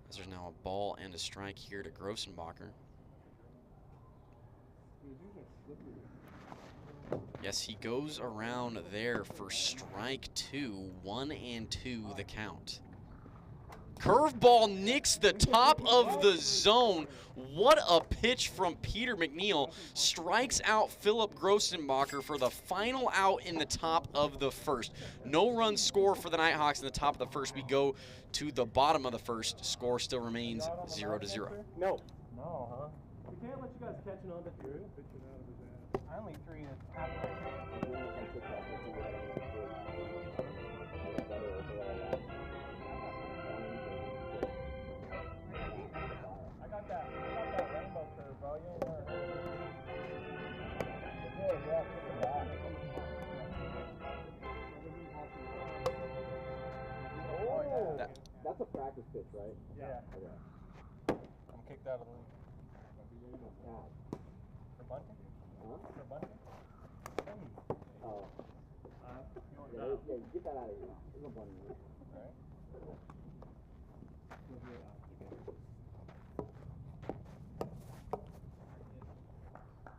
As there's now a ball and a strike here to Grossenbacher. Yes, he goes around there for strike 2, 1-2 the count. Curveball nicks the top of the zone. What a pitch from Peter McNeil. Strikes out Philip Grossenbacher for the final out in the top of the first. No run score for the Nighthawks in the top of the first. We go to the bottom of the first. Score still remains 0-0. No. No, huh? We can't let you guys catch it on the through. I only 3 is half right. I got that rainbow curve, bro. You ain't never heard of it. Yeah, pick it back. Oh, That's a practice pitch, right? Yeah. Okay. I'm kicked out of the league. Yeah. For bunting? Huh? For bunting? Oh. Yeah, get that out of here. There's no bunting here. Alright.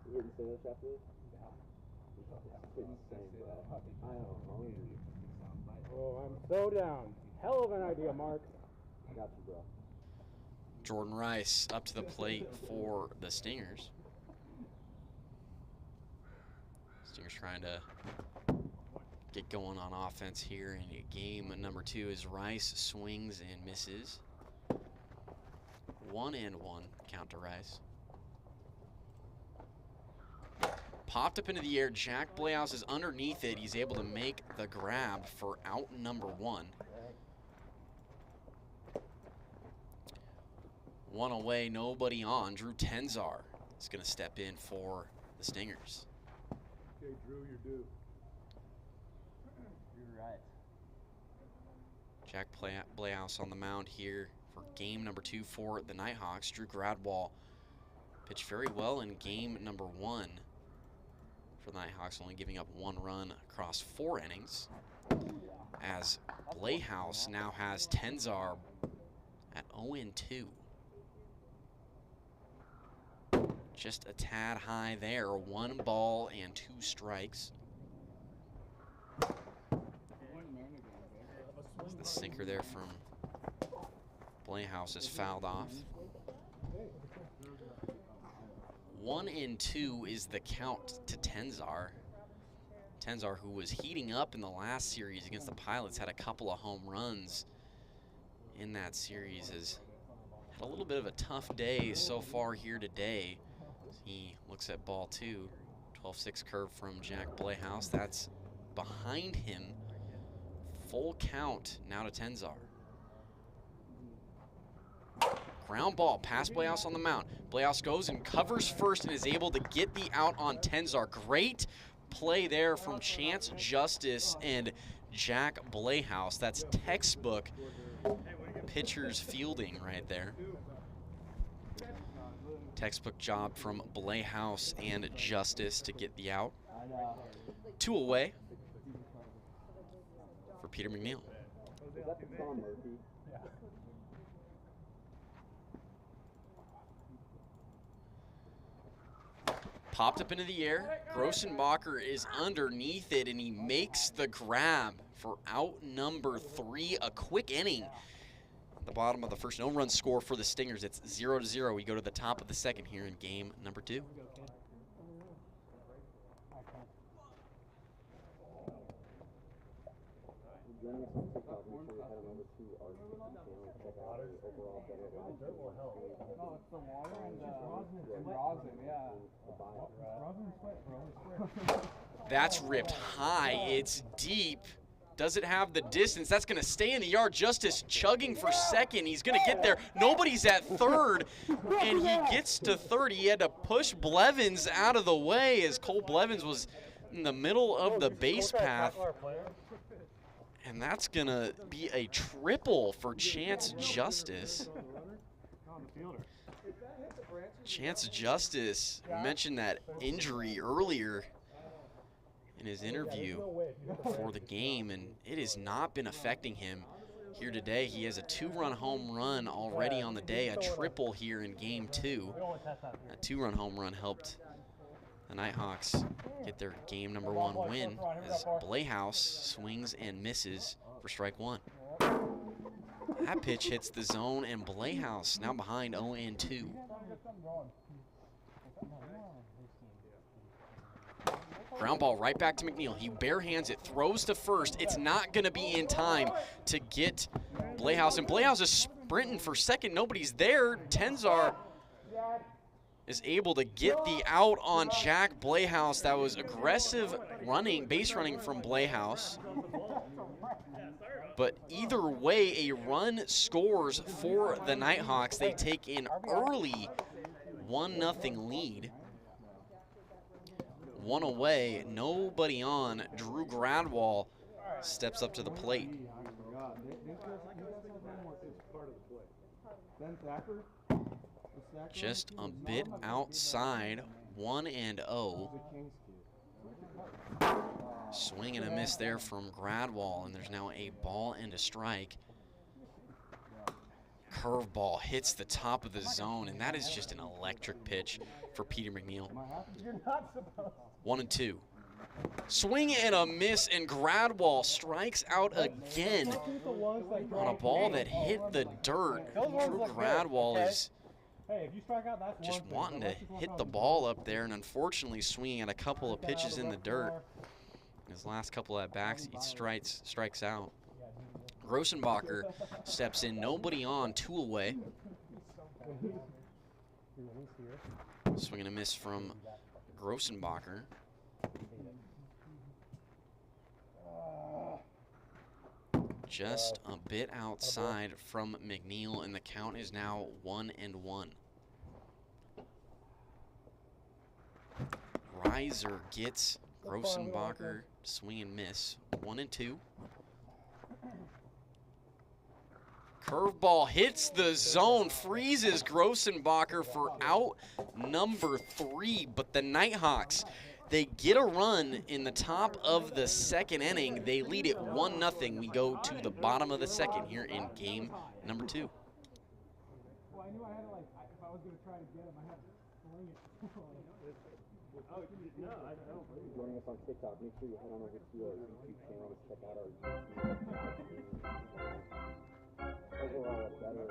You getting sandwich after this? I am hungry. Oh, I'm so down. Hell of an idea, Mark. I got you, bro. Jordan Rice up to the plate for the Stingers. Stingers trying to get going on offense here in game number 2 as Rice swings and misses. 1-1 count to Rice. Popped up into the air. Jack Playhouse is underneath it. He's able to make the grab for out number 1. 1 away, nobody on. Drew Tenzar is going to step in for the Stingers. Okay, Drew, you're due. You're Jack Playhouse on the mound here for game number 2 for the Nighthawks. Drew Gradwall pitched very well in game number 1 for the Nighthawks, only giving up 1 run across 4 innings. As Playhouse now has Tenzar at 0-2. Just a tad high there. 1 ball and 2 strikes. The sinker there from Playhouse is fouled off. 1-2 is the count to Tenzar. Tenzar, who was heating up in the last series against the Pilots, had a couple of home runs in that series. Has had a little bit of a tough day so far here today. He looks at ball 2. 12-6 curve from Jack Playhouse. That's behind him. Full count now to Tenzar. Ground ball past Playhouse on the mound. Playhouse goes and covers first and is able to get the out on Tenzar. Great play there from Chance Justice and Jack Playhouse. That's textbook pitcher's fielding right there. Textbook job from Playhouse and Justice to get the out. 2 away for Peter McNeil. Popped up into the air. Grossenbacher is underneath it, and he makes the grab for out number 3. A quick inning. At the bottom of the first, no run score for the Stingers. It's 0-0. We go to the top of the second here in game number 2. That's ripped high. It's deep. Does it have the distance? That's going to stay in the yard. Justice chugging for second. He's going to get there. Nobody's at third, and he gets to third. He had to push Blevins out of the way as Cole Blevins was in the middle of the base path. And that's going to be a triple for Chance Justice. Chance Justice mentioned that injury earlier in his interview for the game, and it has not been affecting him here today. He has a 2-run home run already on the day, a triple here in game 2. A 2-run home run helped the Nighthawks get their game number 1 win as Playhouse swings and misses for strike 1. That pitch hits the zone, and Playhouse now behind 0-2. Ground ball right back to McNeil. He barehands it, throws to first. It's not going to be in time to get Playhouse, and Playhouse is sprinting for second. Nobody's there. Tenzar is able to get the out on Jack Playhouse. That was aggressive running, base running from Playhouse. But either way, a run scores for the Nighthawks. They take an early 1-0 lead. 1 away, nobody on. Drew Gradwall steps up to the plate. Just a bit outside, 1-0. Swing and a miss there from Gradwall, and there's now a ball and a strike. Curveball hits the top of the zone, and that is just an electric pitch for Peter McNeil. 1-2. Swing and a miss, and Gradwall strikes out again on a ball that hit the dirt. Drew Gradwall is just wanting to hit the ball up there, and unfortunately swinging at a couple of pitches in the dirt. His last couple at bats, he strikes out. Grossenbacher steps in, nobody on, 2 away. Swing and a miss from Grossenbacher. Just a bit outside from McNeil, and the count is now 1-1. Reiser gets Grossenbacher, swing and miss, 1-2. Curveball hits the zone, freezes Grossenbacher for out number 3, but the Nighthawks, they get a run in the top of the second inning. They lead it 1-0. We go to the bottom of the second here in game number 2. Well, I knew I had to, like, if I was going to try to get him, I had to sling it. Joining us on TikTok, make sure you head on over to our YouTube channel to check out our YouTube. Overall, a better,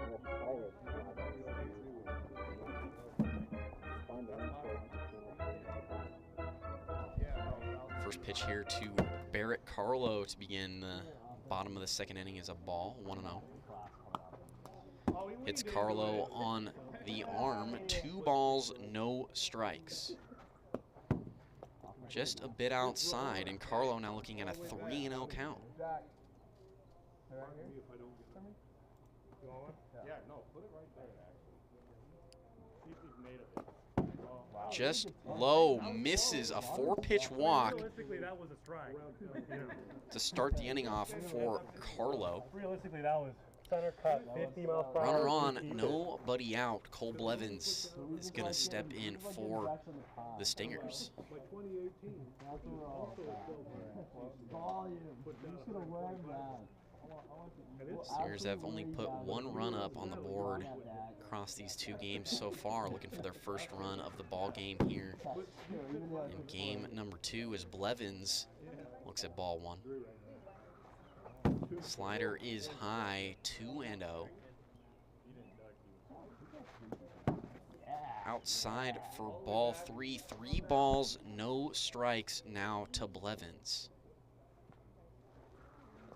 more polished find the First pitch here to Barrett Carlo to begin the bottom of the second inning is a ball, 1-0. Hits Carlo on the arm, 2 balls, no strikes. Just a bit outside, and Carlo now looking at a 3-0 count. Just low, misses a 4-pitch walk Realistically, that was a strike. to start the inning off for Carlo. Realistically, that was center cut, 50 miles per hour. Runner on, nobody out. Cole Blevins is going to step in for the Stingers. Stingers have only put 1 run up on the board across these 2 games so far, looking for their first run of the ball game here in game number 2 as Blevins looks at ball 1. Slider is high, 2-0. Outside for ball 3, 3 balls, no strikes now to Blevins.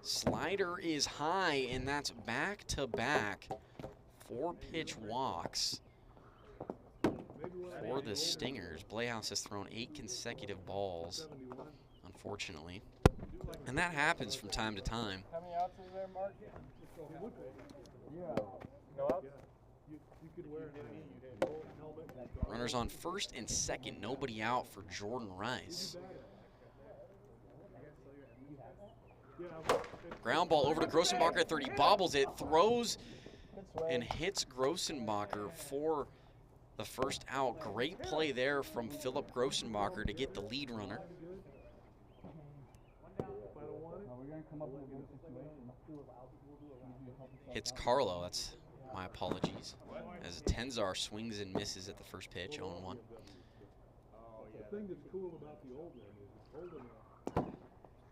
Slider is high, and that's back-to-back 4-pitch walks for the Stingers. Blehouse has thrown 8 consecutive balls, unfortunately. And that happens from time to time. How many outs is there, Mark? No outs? Runners on first and second, nobody out for Jordan Rice. Ground ball over to Grossenbacher at 30, bobbles it, throws and hits Grossenbacher for the first out. Great play there from Philip Grossenbacher to get the lead runner. Hits Carlo, that's my apologies, as Tenzar swings and misses at the first pitch, 0-1.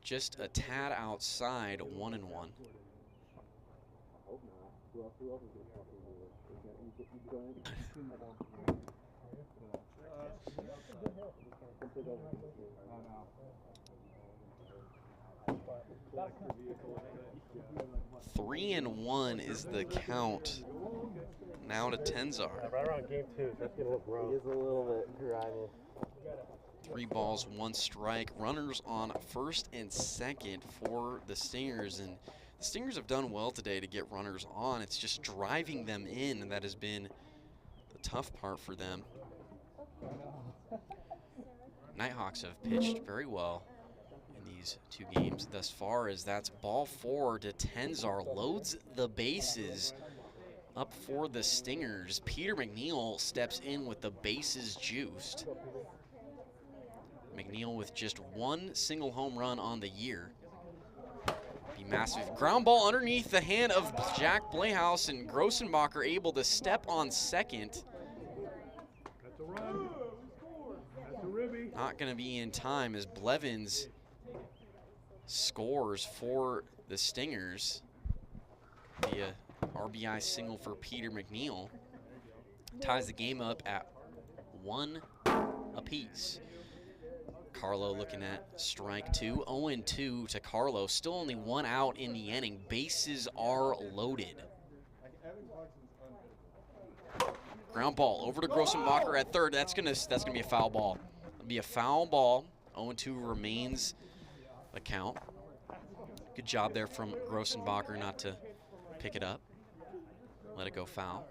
Just a tad outside, 1-1. Three and 1 is the count. Now to Tenzar. Right around game 2, that's gonna look rough. It is a little bit grimy. 3 balls, 1 strike. Runners on first and second for the Stingers, and the Stingers have done well today to get runners on. It's just driving them in that has been the tough part for them. Nighthawks have pitched very well in these 2 games thus far, as that's ball 4 to Tenzar, loads the bases up for the Stingers. Peter McNeil steps in with the bases juiced. McNeil with just 1 single home run on the year. Be massive. Ground ball underneath the hand of Jack Blehouse, and Grossenbacher able to step on second. That's a run. That's a ribby. Not going to be in time as Blevins scores for the Stingers via RBI single for Peter McNeil. Ties the game up at 1 apiece. Carlo looking at strike 2. 0-2 to Carlo. Still only 1 out in the inning. Bases are loaded. Ground ball over to Grossenbacher at third. That's gonna be a foul ball. It'll be a foul ball. 0-2 remains the count. Good job there from Grossenbacher not to pick it up. Let it go foul.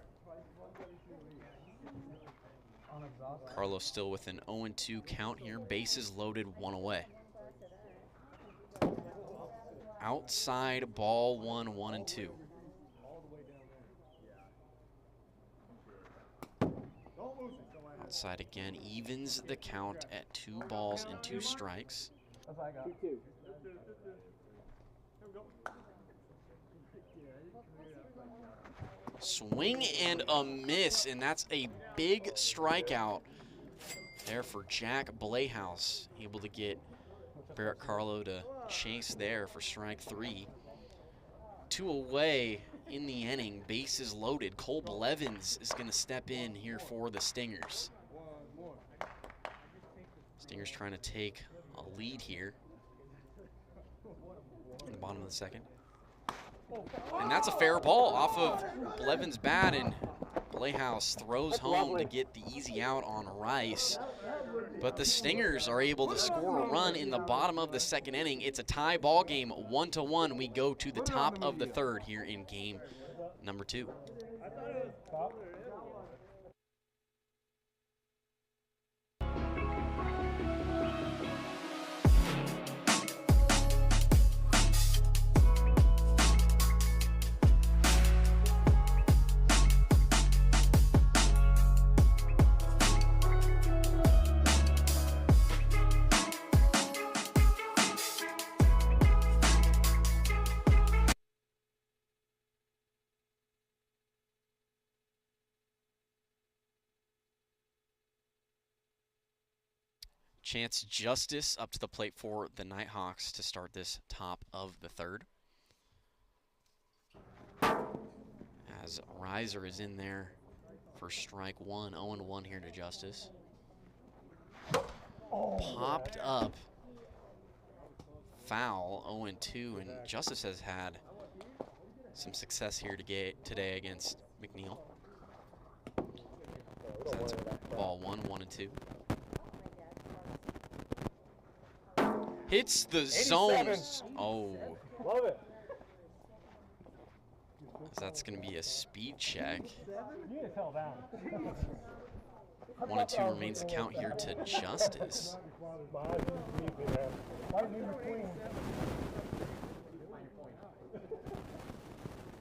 Carlos still with an 0-2 count here. Bases loaded, 1 away. Outside ball 1, 1-2. Outside again, evens the count at 2 balls and 2 strikes. That's what I got. 2-2. Swing and a miss, and that's a big strikeout there for Jack Blehouse. Able to get Barrett Carlo to chase there for strike 3. 2 away in the inning, bases loaded. Cole Blevins is going to step in here for the Stingers. Stingers trying to take a lead here in the bottom of the second. And that's a fair ball off of Blevins' bat, and Blehouse throws home to get the easy out on Rice. But the Stingers are able to score a run in the bottom of the second inning. It's a tie ball game, 1-1. We go to the top of the third here in game number 2. Chance Justice up to the plate for the Nighthawks to start this top of the third. As Reiser is in there for strike 1, 0-1 here to Justice. Popped up, foul, 0-2, and Justice has had some success here today against McNeil. So that's ball 1, 1-2. Hits the zone. Oh. Love it. That's going to be a speed check. You need to tell down. 1-2 remains the count here to Justice.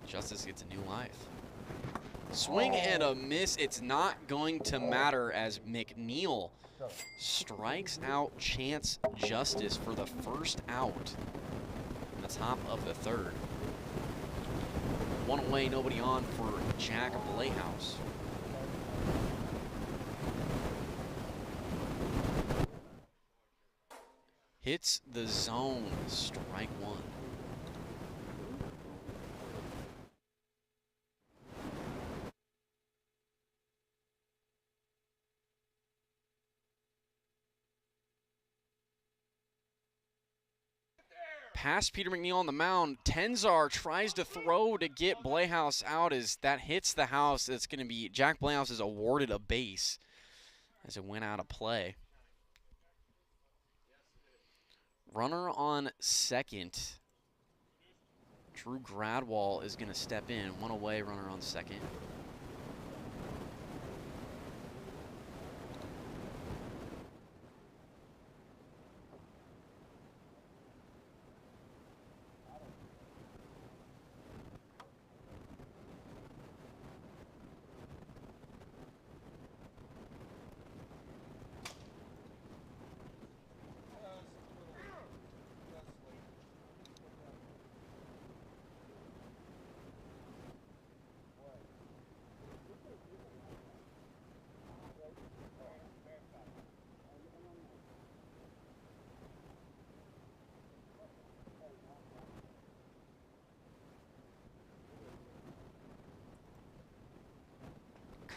Justice gets a new life. Swing and a miss. It's not going to matter as McNeil strikes out Chance Justice for the first out in the top of the third. 1 away, nobody on for Jack Blehouse. Hits the zone, strike 1. Past Peter McNeil on the mound. Tenzar tries to throw to get Blehouse out as that hits the house. It's going to be Jack Blehouse is awarded a base as it went out of play. Runner on second. Drew Gradwall is going to step in. 1 away, runner on second.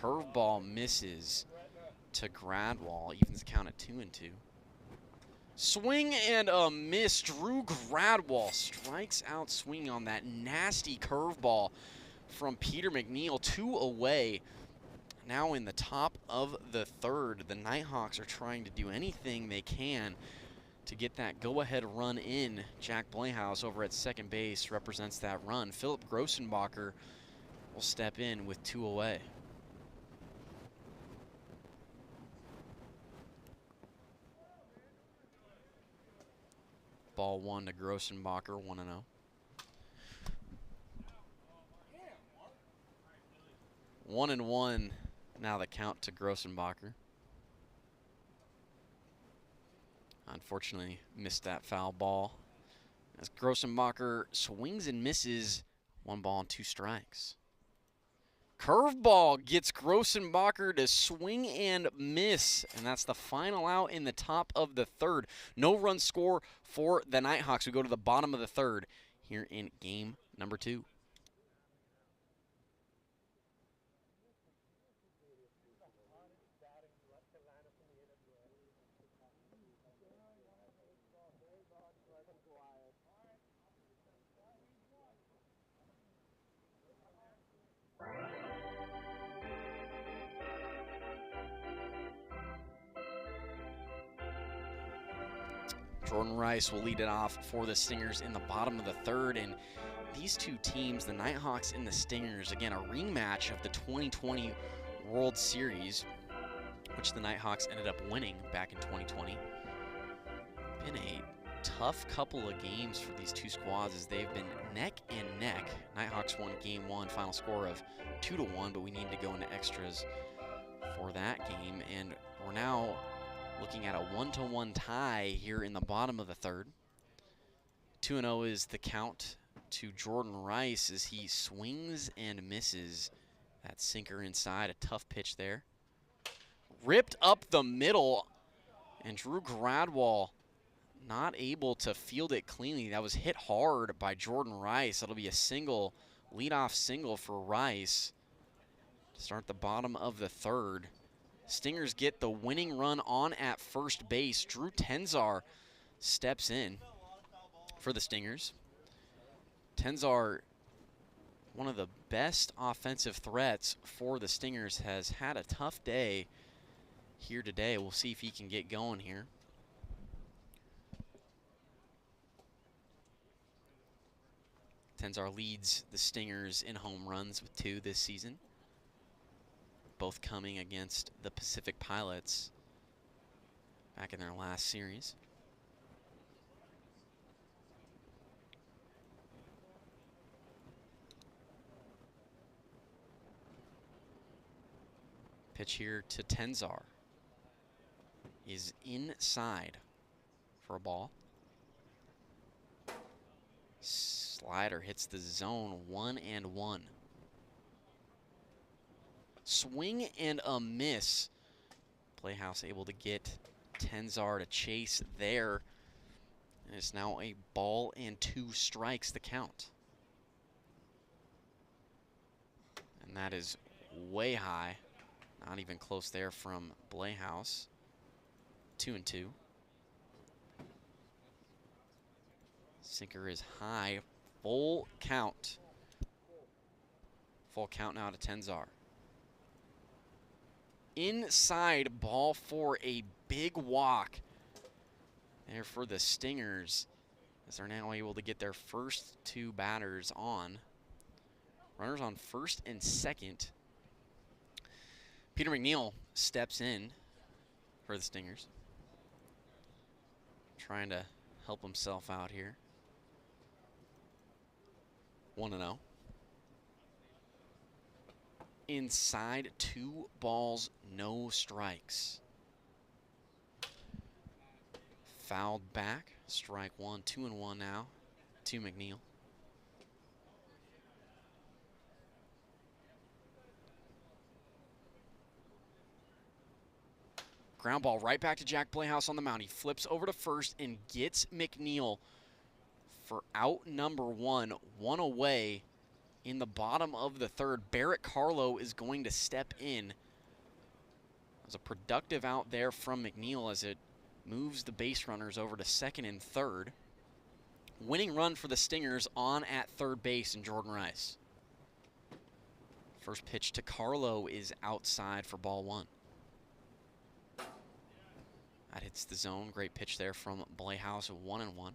Curveball misses to Gradwall, evens the count at 2-2. Swing and a miss. Drew Gradwall strikes out swinging on that nasty curveball from Peter McNeil. 2 away. Now in the top of the third, the Nighthawks are trying to do anything they can to get that go-ahead run in. Jack Blehouse over at second base represents that run. Philip Grossenbacher will step in with 2 away. Ball 1 to Grossenbacher, 1-0. 1-1 now the count to Grossenbacher. Unfortunately, missed that foul ball. As Grossenbacher swings and misses, 1 ball and 2 strikes. Curveball gets Grossenbacher to swing and miss, and that's the final out in the top of the 3rd. No run score for the Nighthawks. We go to the bottom of the 3rd here in game number 2. Jordan Rice will lead it off for the Stingers in the bottom of the 3rd, and these two teams, the Nighthawks and the Stingers, again, a rematch of the 2020 World Series, which the Nighthawks ended up winning back in 2020. Been a tough couple of games for these two squads as they've been neck and neck. Nighthawks won game 1, final score of 2-1, but we need to go into extras for that game, and we're now looking at a 1-1 tie here in the bottom of the 3rd. 2-0 is the count to Jordan Rice as he swings and misses that sinker inside. A tough pitch there. Ripped up the middle, and Drew Gradwall not able to field it cleanly. That was hit hard by Jordan Rice. That'll be a single, leadoff single for Rice to start the bottom of the 3rd. Stingers get the winning run on at first base. Drew Tenzar steps in for the Stingers. Tenzar, one of the best offensive threats for the Stingers, has had a tough day here today. We'll see if he can get going here. Tenzar leads the Stingers in home runs with 2 this season, both coming against the Pacific Pilots back in their last series. Pitch here to Tenzar is inside for a ball. Slider hits the zone, 1-1. Swing and a miss. Playhouse able to get Tenzar to chase there. And it's now a ball and 2 strikes the count. And that is way high. Not even close there from Playhouse. 2-2. Sinker is high. Full count. Full count now to Tenzar. Inside, ball 4, a big walk there for the Stingers, as they're now able to get their first 2 batters on. Runners on first and second. Peter McNeil steps in for the Stingers, trying to help himself out here. 1-0. Inside, 2 balls, no strikes. Fouled back, strike 1, 2-1 now to McNeil. Ground ball right back to Jack Playhouse on the mound. He flips over to first and gets McNeil for out number 1, 1 away in the bottom of the 3rd. Barrett Carlo is going to step in. It was a productive out there from McNeil as it moves the base runners over to second and third. Winning run for the Stingers on at third base in Jordan Rice. First pitch to Carlo is outside for ball 1. That hits the zone. Great pitch there from Playhouse, 1-1.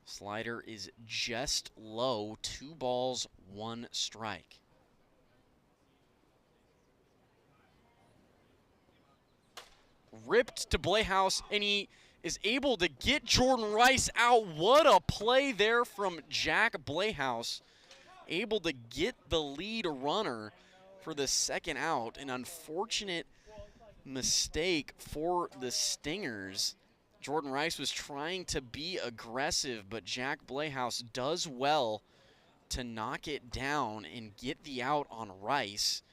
Slider is just low, 2 balls, 1 strike. Ripped to Playhouse, and he is able to get Jordan Rice out. What a play there from Jack Playhouse. Able to get the lead runner for the second out. An unfortunate mistake for the Stingers. Jordan Rice was trying to be aggressive, but Jack Blehouse does well to knock it down and get the out on Rice.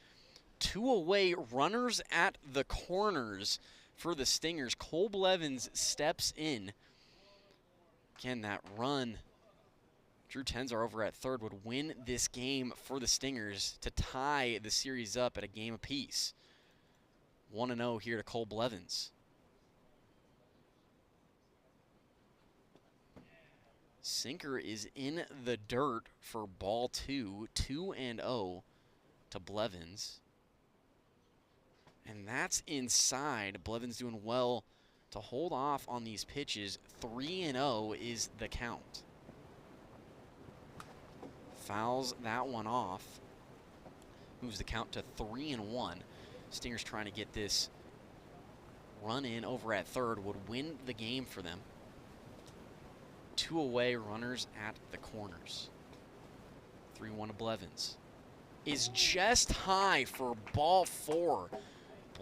2 away, runners at the corners for the Stingers. Cole Blevins steps in. Again, that run, Drew Tenzar over at third, would win this game for the Stingers to tie the series up at a game apiece. 1-0 here to Cole Blevins. Sinker is in the dirt for ball 2, 2-0 to Blevins. And that's inside. Blevins doing well to hold off on these pitches. 3-0 is the count. Fouls that one off. Moves the count to 3-1. Stingers trying to get this run in over at third, would win the game for them. 2 away, runners at the corners. 3-1 to Blevins. Is just high for ball 4.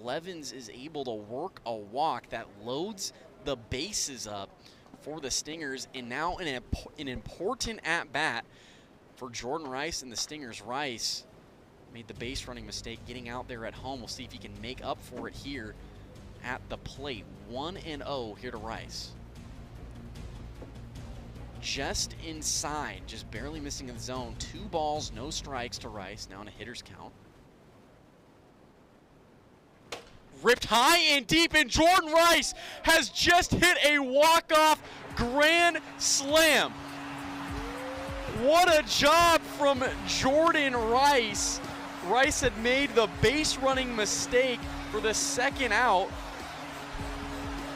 Blevins is able to work a walk that loads the bases up for the Stingers, and now an important at-bat for Jordan Rice and the Stingers. Rice made the base running mistake getting out there at home. We'll see if he can make up for it here at the plate. 1-0 here to Rice. Just inside, just barely missing the zone. 2 balls, no strikes to Rice, now in a hitter's count. Ripped high and deep, and Jordan Rice has just hit a walk-off grand slam. What a job from Jordan Rice. Rice had made the base running mistake for the second out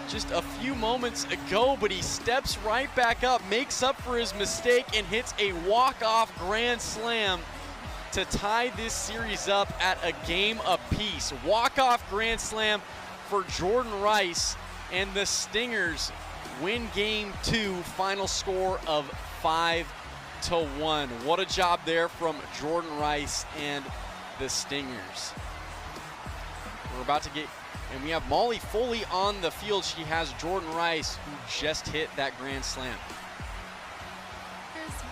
just a few moments ago, but he steps right back up, makes up for his mistake, and hits a walk-off grand slam to tie this series up at a game apiece. Walk-off grand slam for Jordan Rice, and the Stingers win game 2, final score of 5-1. What a job there from Jordan Rice and the Stingers. We're about to get, and we have Molly Foley on the field. She has Jordan Rice, who just hit that grand slam.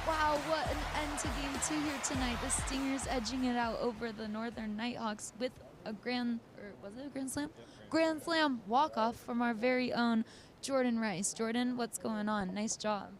Wow, what an end to game 2 here tonight. The Stingers edging it out over the Northern Nighthawks with a grand slam? Grand slam walk-off from our very own Jordan Rice. Jordan, what's going on? Nice job.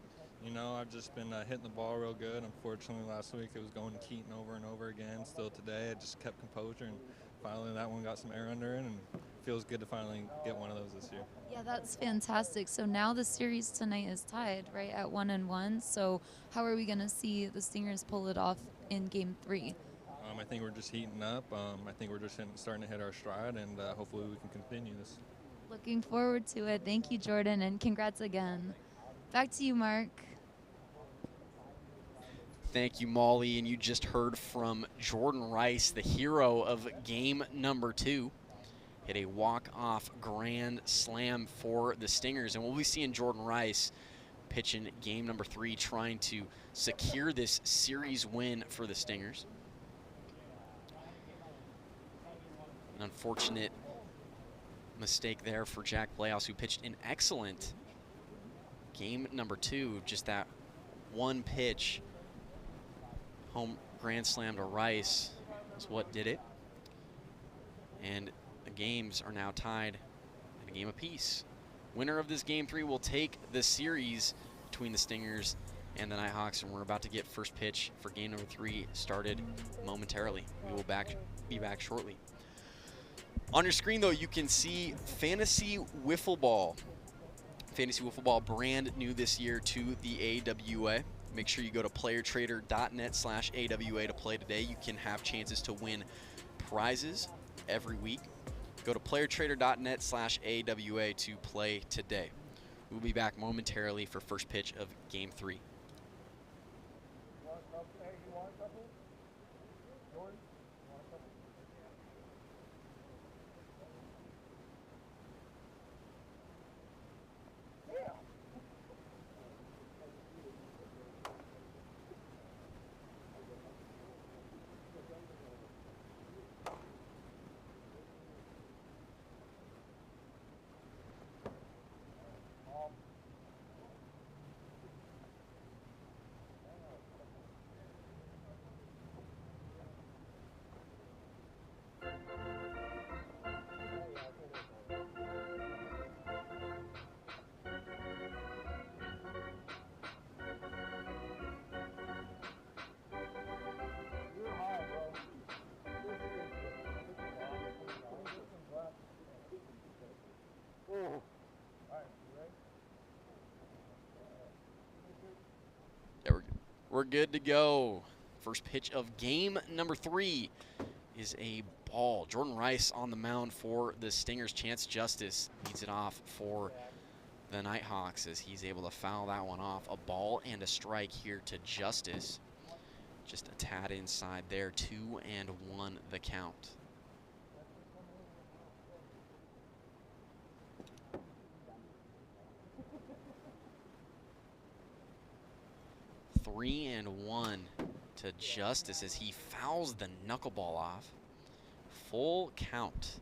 You know, I've just been hitting the ball real good. Unfortunately, last week it was going to Keaton over and over again. Still today, I just kept composure, and finally that one got some air under it, and it feels good to finally get one of those this year. Yeah, that's fantastic. So now the series tonight is tied, right, at 1-1. So how are we going to see the Stingers pull it off in game 3? I think we're just heating up. I think we're just starting to hit our stride, and hopefully we can continue this. Looking forward to it. Thank you, Jordan, and congrats again. Back to you, Mark. Thank you, Molly. And you just heard from Jordan Rice, the hero of game number 2. Hit a walk-off grand slam for the Stingers. And we'll be seeing Jordan Rice pitching game number 3, trying to secure this series win for the Stingers. An unfortunate mistake there for Jack Blehouse, who pitched an excellent game number 2. Just that one pitch, home grand slam to Rice, is what did it. And the games are now tied at a game apiece. Winner of this game 3 will take the series between the Stingers and the Nighthawks, and we're about to get first pitch for game number 3 started momentarily. We will be back shortly. On your screen, though, you can see Fantasy Wiffle Ball. Fantasy Wiffle Ball, brand new this year to the AWA. Make sure you go to playertrader.net/AWA to play today. You can have chances to win prizes every week. Go to playertrader.net/AWA to play today. We'll be back momentarily for first pitch of game 3. We're good to go. First pitch of game number 3 is a ball. Jordan Rice on the mound for the Stingers. Chance Justice leads it off for the Nighthawks as he's able to foul that one off. A ball and a strike here to Justice. Just a tad inside there. 2-1 the count. Three and 1 to Justice as he fouls the knuckleball off. Full count.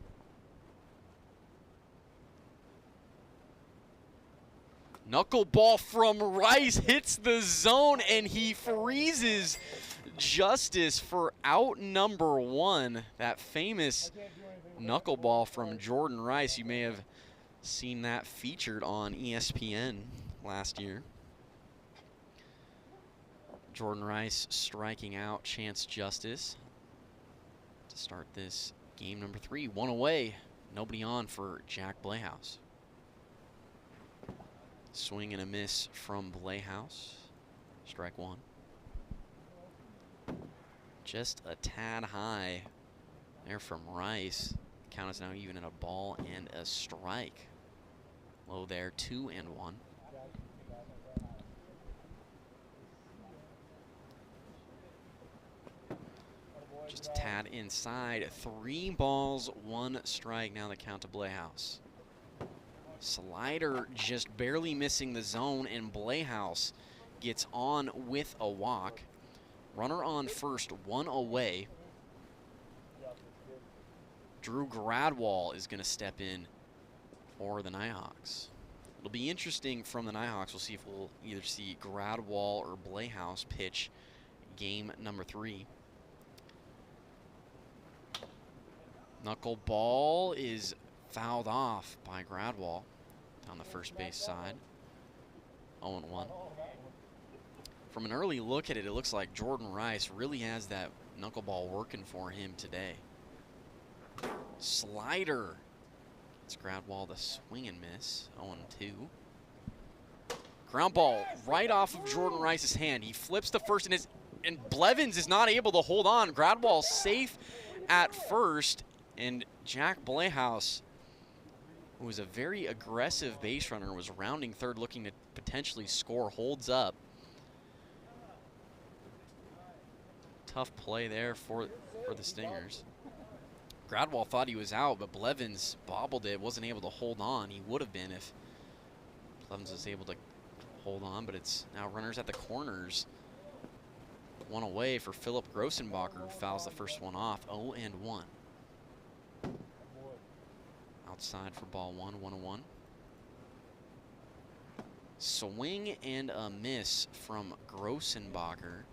Knuckleball from Rice hits the zone and he freezes Justice for out number 1. That famous knuckleball from Jordan Rice. You may have seen that featured on ESPN last year. Jordan Rice striking out Chance Justice to start this game number 3. 1 away, nobody on for Jack Blehouse. Swing and a miss from Blehouse. Strike 1. Just a tad high there from Rice. Count is now even at a ball and a strike. Low there, 2-1. Just a tad inside. 3 balls, 1 strike. Now the count to Blehouse. Slider just barely missing the zone, and Blehouse gets on with a walk. Runner on first, 1 away. Drew Gradwall is going to step in for the Nighthawks. It'll be interesting from the Nighthawks. We'll see if we'll either see Gradwall or Blehouse pitch game number 3. Knuckleball is fouled off by Gradwall on the first base side. 0-1. From an early look at it, it looks like Jordan Rice really has that knuckleball working for him today. Slider. It's Gradwall the swing and miss. 0-2. Ground ball right off of Jordan Rice's hand. He flips to first and Blevins is not able to hold on. Gradwall safe at first. And Jack Blehouse, who was a very aggressive base runner, was rounding third looking to potentially score, holds up. Tough play there for the Stingers. Gradwall thought he was out, but Blevins bobbled it, wasn't able to hold on. He would have been if Blevins was able to hold on, but it's now runners at the corners. 1 away for Philip Grossenbacher, who fouls the first one off. 0-1. Outside for ball 1, 1-1. Swing and a miss from Grossenbacher.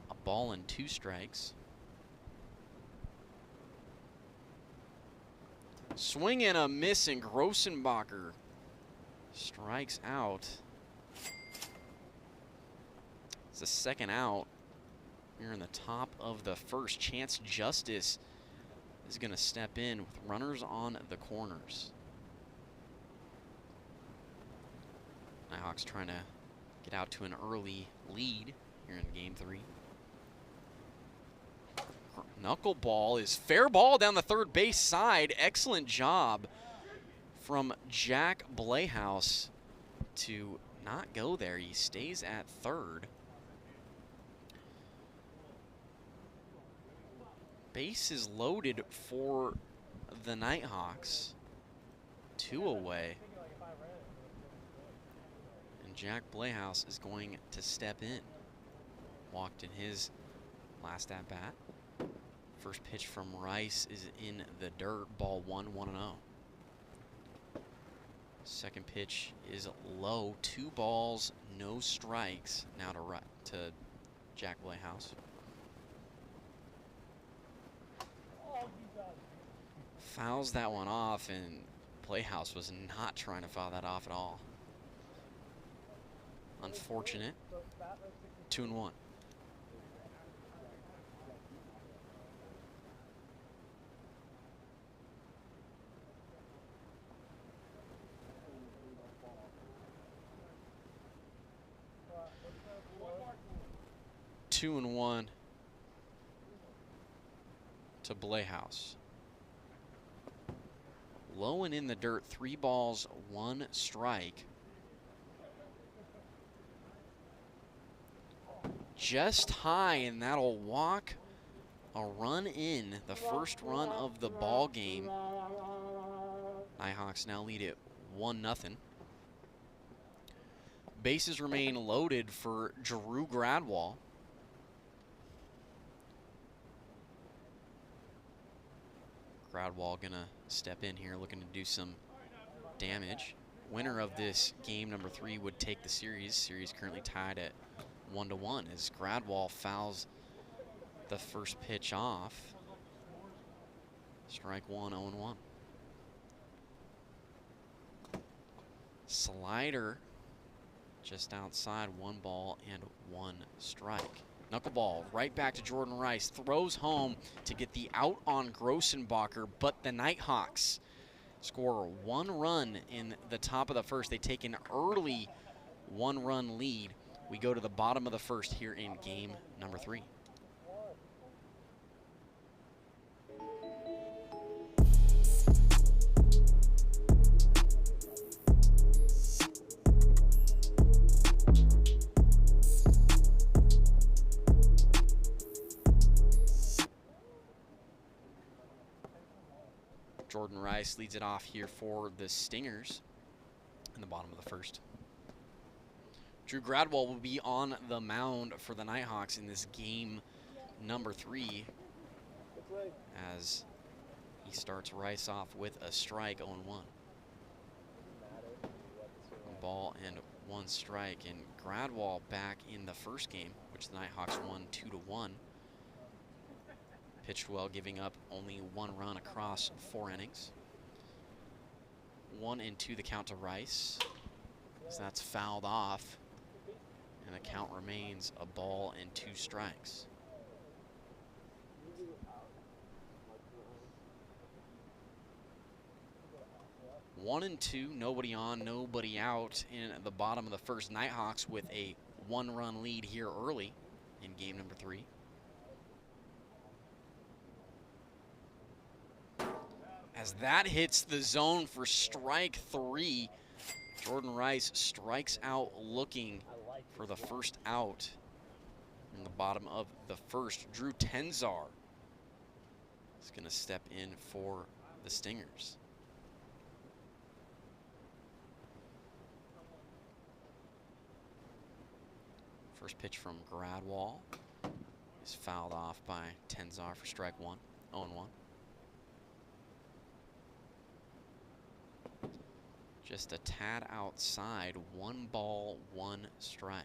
A ball and 2 strikes. Swing and a miss, and Grossenbacher strikes out. It's the second out. Here in the top of the first. Chance Justice is going to step in with runners on the corners. Nighthawks trying to get out to an early lead here in game 3. Knuckleball is fair ball down the third base side. Excellent job from Jack Blehouse to not go there. He stays at third. Base is loaded for the Nighthawks. 2 away. And Jack Blehouse is going to step in. Walked in his last at bat. First pitch from Rice is in the dirt. Ball 1, 1-0. Second pitch is low. 2 balls, no strikes. Now to Jack Blehouse. Fouls that one off, and Blehouse was not trying to foul that off at all. Unfortunate. 2-1. 2-1 to Blayhouse. Low and in the dirt, 3 balls, 1 strike. Just high, and that'll walk a run in, the first run of the ball game. Nighthawks now lead it 1-0. Bases remain loaded for Drew Gradwall. Gradwall gonna step in here looking to do some damage. Winner of this game, number 3, would take the series. Series currently tied at 1-1 as Gradwall fouls the first pitch off. Strike 1, 0-1. Slider just outside, 1 ball and 1 strike. Knuckleball right back to Jordan Rice. Throws home to get the out on Grossenbacher, but the Nighthawks score 1 run in the top of the first. They take an early 1-run lead. We go to the bottom of the first here in game number 3. Jordan Rice leads it off here for the Stingers in the bottom of the first. Drew Gradwall will be on the mound for the Nighthawks in this game number 3 as he starts Rice off with a strike, 0-1. 1 ball and 1 strike, and Gradwall back in the first game, which the Nighthawks won 2-1. Pitched well, giving up only 1 run across 4 innings. 1-2 the count to Rice, as that's fouled off, and the count remains a ball and 2 strikes. One and 2, nobody on, nobody out in the bottom of the first. Nighthawks with a 1-run lead here early in game number 3. As that hits the zone for strike 3, Jordan Rice strikes out looking for the first out in the bottom of the first. Drew Tenzar is going to step in for the Stingers. First pitch from Gradwall is fouled off by Tenzar for strike 1, 0-1. Just a tad outside, 1 ball, 1 strike.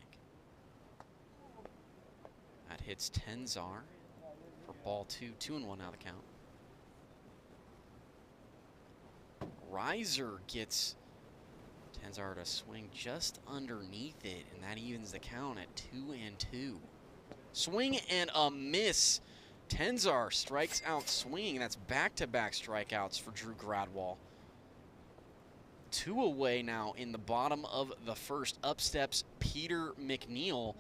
That hits Tenzar for ball 2, 2-1 now the count. Riser gets Tenzar to swing just underneath it, and that evens the count at 2-2. Swing and a miss. Tenzar strikes out swinging. That's back-to-back strikeouts for Drew Gradwall. 2 away now in the bottom of the first. Up steps Peter McNeil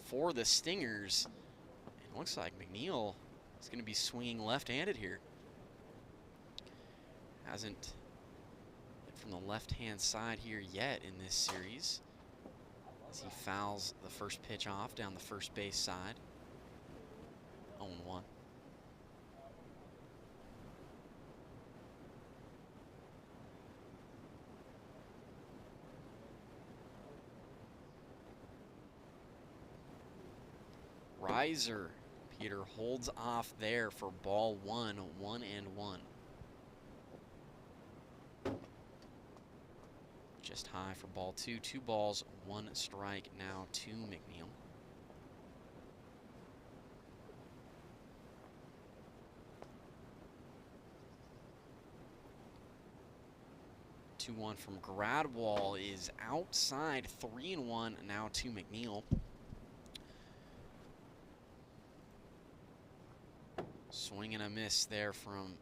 for the Stingers. It looks like McNeil is going to be swinging left-handed here. Hasn't hit from the left-hand side here yet in this series, as he fouls the first pitch off down the first base side. 0-1. Riser, Peter holds off there for ball 1, 1-1. Just high for ball 2, 2 balls, 1 strike now to McNeil. Two-1 from Gradwall is outside, 3-1 now to McNeil. Swing and a miss there from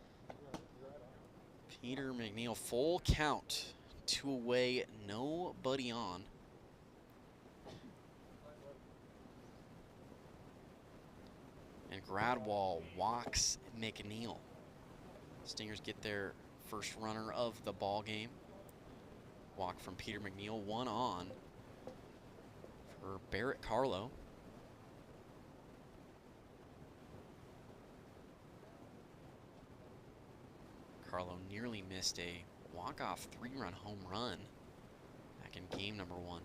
Peter McNeil. Full count, 2 away, nobody on. Gradwall walks McNeil. Stingers get their first runner of the ball game. Walk from Peter McNeil, 1 on for Barrett Carlo. Carlo nearly missed a walk-off 3-run home run back in game number 1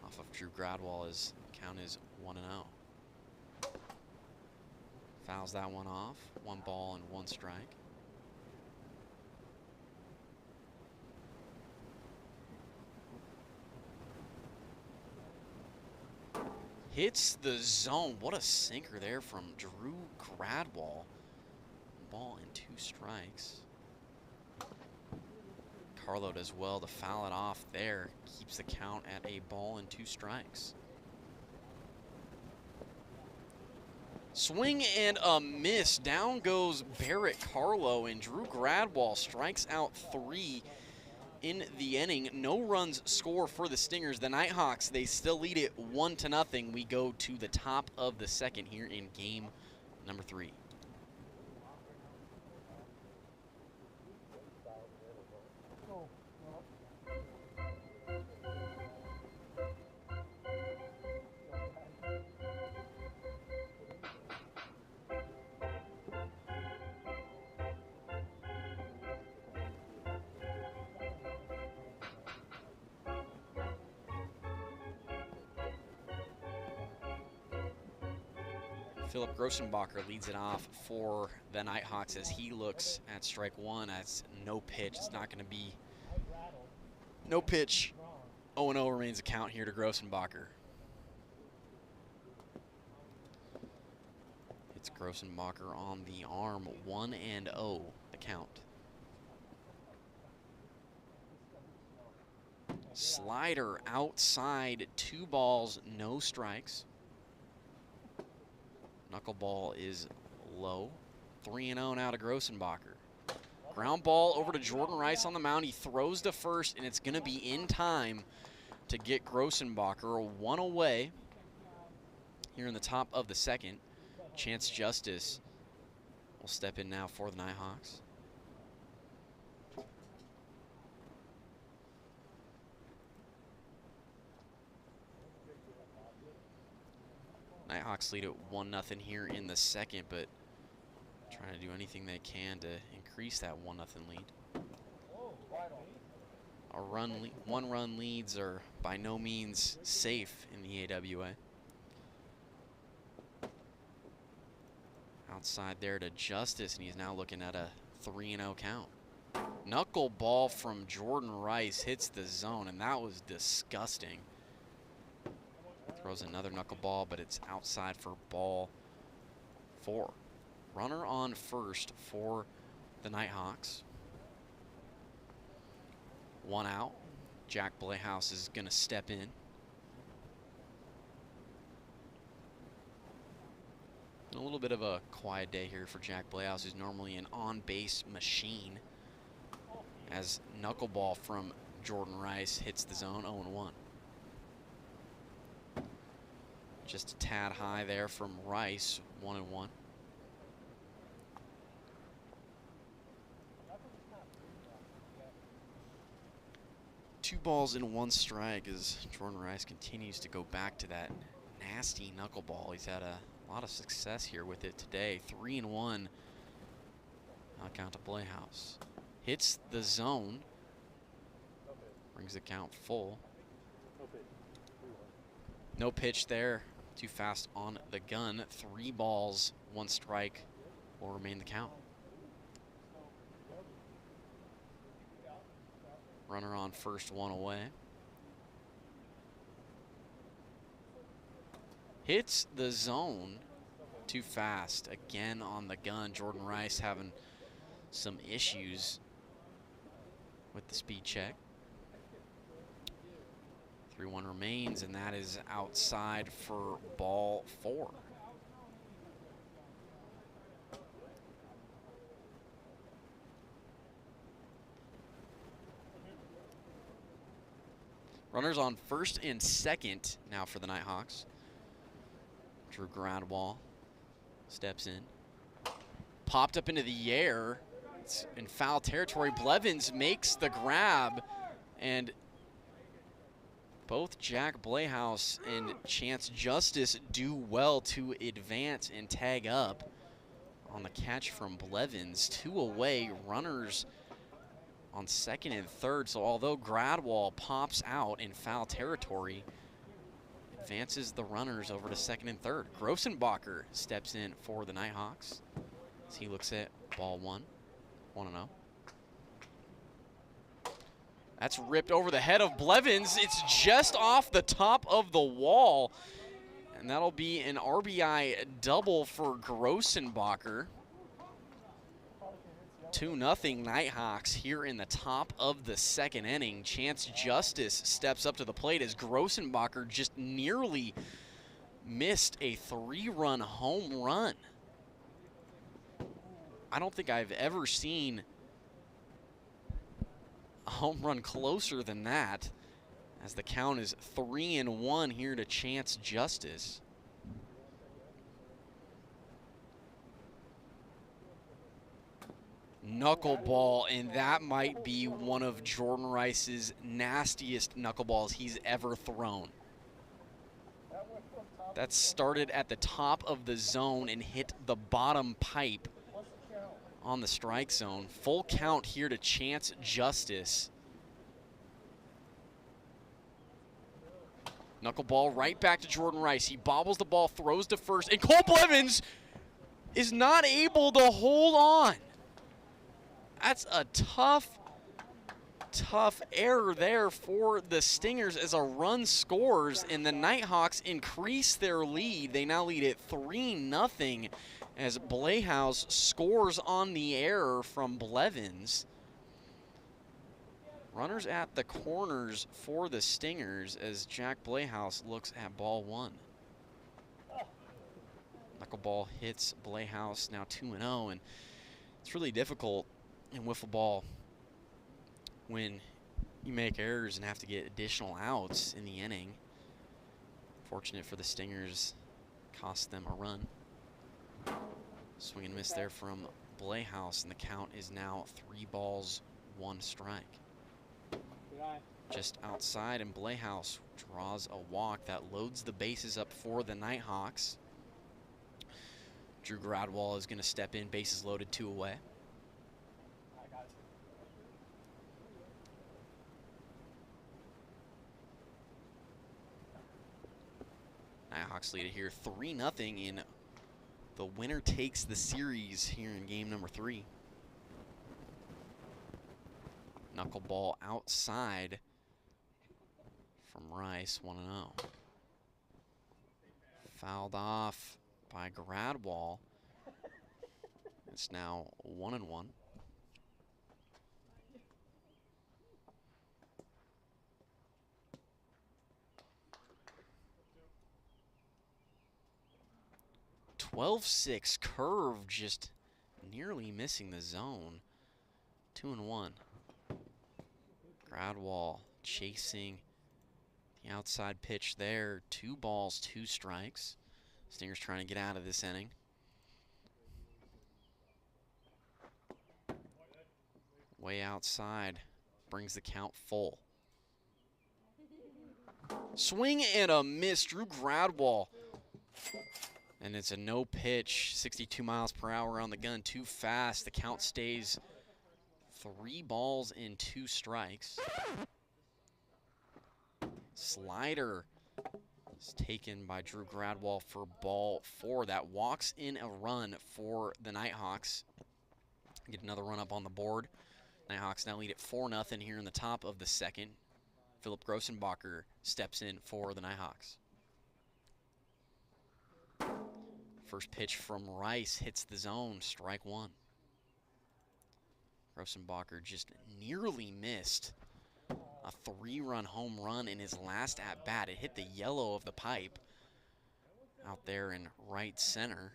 off of Drew Gradwall. His count is 1-0. Fouls that one off. 1 ball and 1 strike. Hits the zone. What a sinker there from Drew Gradwall. Ball and 2 strikes. Carlo does well to foul it off there. Keeps the count at a ball and 2 strikes. Swing and a miss. Down goes Barrett Carlo, and Drew Gradwall strikes out 3 in the inning. No runs score for the Stingers. The Nighthawks, they still lead it 1-0. We go to the top of the second here in game number 3. Philip Grossenbacher leads it off for the Nighthawks as he looks at strike 1. That's no pitch. It's not going to be no pitch. 0-0 remains the count here to Grossenbacher. It's Grossenbacher on the arm. 1-0 the count. Slider outside, 2 balls, no strikes. Knuckleball is low. 3-0 now to Grossenbacher. Ground ball over to Jordan Rice on the mound. He throws to first, and it's going to be in time to get Grossenbacher 1 away here in the top of the second. Chance Justice will step in now for the Nighthawks. Nighthawks lead at 1-0 here in the second, but trying to do anything they can to increase that 1-0 lead. One-run leads are by no means safe in the AWA. Outside there to Justice, and he's now looking at a 3-0 count. Knuckleball from Jordan Rice hits the zone, and that was disgusting. Throws another knuckleball, but it's outside for ball 4. Runner on first for the Nighthawks. 1 out. Jack Playhouse is going to step in. A little bit of a quiet day here for Jack Playhouse, who's normally an on-base machine, as knuckleball from Jordan Rice hits the zone. 0-1. Just a tad high there from Rice. 1-1. Two balls and 1 strike as Jordan Rice continues to go back to that nasty knuckleball. He's had a lot of success here with it today. 3-1. I'll count to Playhouse. Hits the zone. Brings the count full. No pitch there. Too fast on the gun. 3 balls, 1 strike will remain the count. Runner on first, 1 away. Hits the zone. Too fast. Again on the gun. Jordan Rice having some issues with the speed check. 3-1 remains, and that is outside for ball 4. Runners on first and second now for the Nighthawks. Drew Gradwall steps in. Popped up into the air. It's in foul territory. Blevins makes the grab, and both Jack Blehouse and Chance Justice do well to advance and tag up on the catch from Blevins. 2 away, runners on second and third. So although Gradwall pops out in foul territory, advances the runners over to second and third. Grossenbacher steps in for the Nighthawks as he looks at ball 1, 1-0. That's ripped over the head of Blevins. It's just off the top of the wall. And that'll be an RBI double for Grossenbacher. 2-0 Nighthawks here in the top of the second inning. Chance Justice steps up to the plate as Grossenbacher just nearly missed a 3-run home run. I don't think I've ever seen a home run closer than that, as the count is 3-1 here to Chance Justice. Knuckleball, and that might be one of Jordan Rice's nastiest knuckleballs he's ever thrown. That started at the top of the zone and hit the bottom pipe on the strike zone. Full count here to Chance Justice. Knuckleball right back to Jordan Rice. He bobbles the ball, throws to first, and Cole Blevins is not able to hold on. That's a tough error there for the Stingers as a run scores, and the Nighthawks increase their lead. They now lead at 3-0 as Blehouse scores on the error from Blevins. Runners at the corners for the Stingers as Jack Blehouse looks at ball 1. Knuckleball hits Blehouse, now 2-0, and it's really difficult in wiffle ball when you make errors and have to get additional outs in the inning. Fortunate for the Stingers, cost them a run. Swing and miss there from Blehouse, and the count is now 3 balls, 1 strike. Just outside, and Blehouse draws a walk that loads the bases up for the Nighthawks. Drew Gradwall is going to step in, bases loaded, 2 away. Nighthawks lead it here 3-0 in the winner takes the series here in game number 3. Knuckleball outside from Rice, 1-0. Fouled off by Gradwall. It's now 1-1. .12-6 curve, just nearly missing the zone. 2-1. Gradwall chasing the outside pitch there. 2 balls, 2 strikes. Stingers trying to get out of this inning. Way outside, brings the count full. Swing and a miss, Drew Gradwall. And it's a no pitch, 62 miles per hour on the gun, too fast. The count stays 3 balls and 2 strikes. Slider is taken by Drew Gradwall for ball 4. That walks in a run for the Nighthawks. Get another run up on the board. Nighthawks now lead at 4-0 here in the top of the second. Philip Grossenbacher steps in for the Nighthawks. First pitch from Rice hits the zone, strike 1. Grossenbacher just nearly missed a 3-run home run in his last at-bat. It hit the yellow of the pipe out there in right center.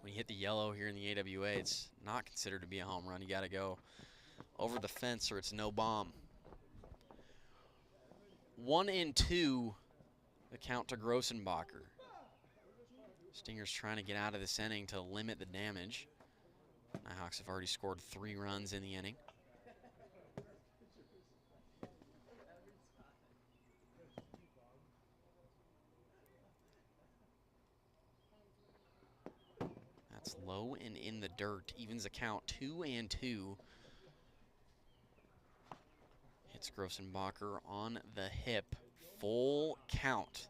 When you hit the yellow here in the AWA, it's not considered to be a home run. You got to go over the fence or it's no bomb. 1-2, the count to Grossenbacher. Stingers trying to get out of this inning to limit the damage. Nighthawks have already scored 3 runs in the inning. That's low and in the dirt. Evens the count 2-2. Hits Grossenbacher on the hip. Full count.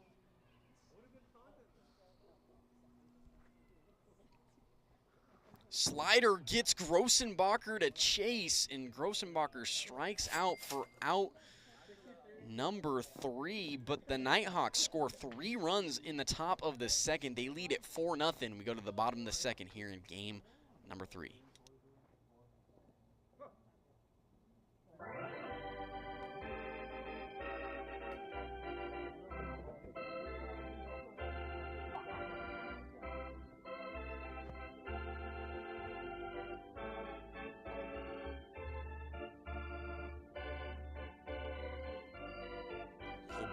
Slider gets Grossenbacher to chase, and Grossenbacher strikes out for out number 3, but the Nighthawks score 3 runs in the top of the second. They lead it 4-0. We go to the bottom of the second here in game number 3.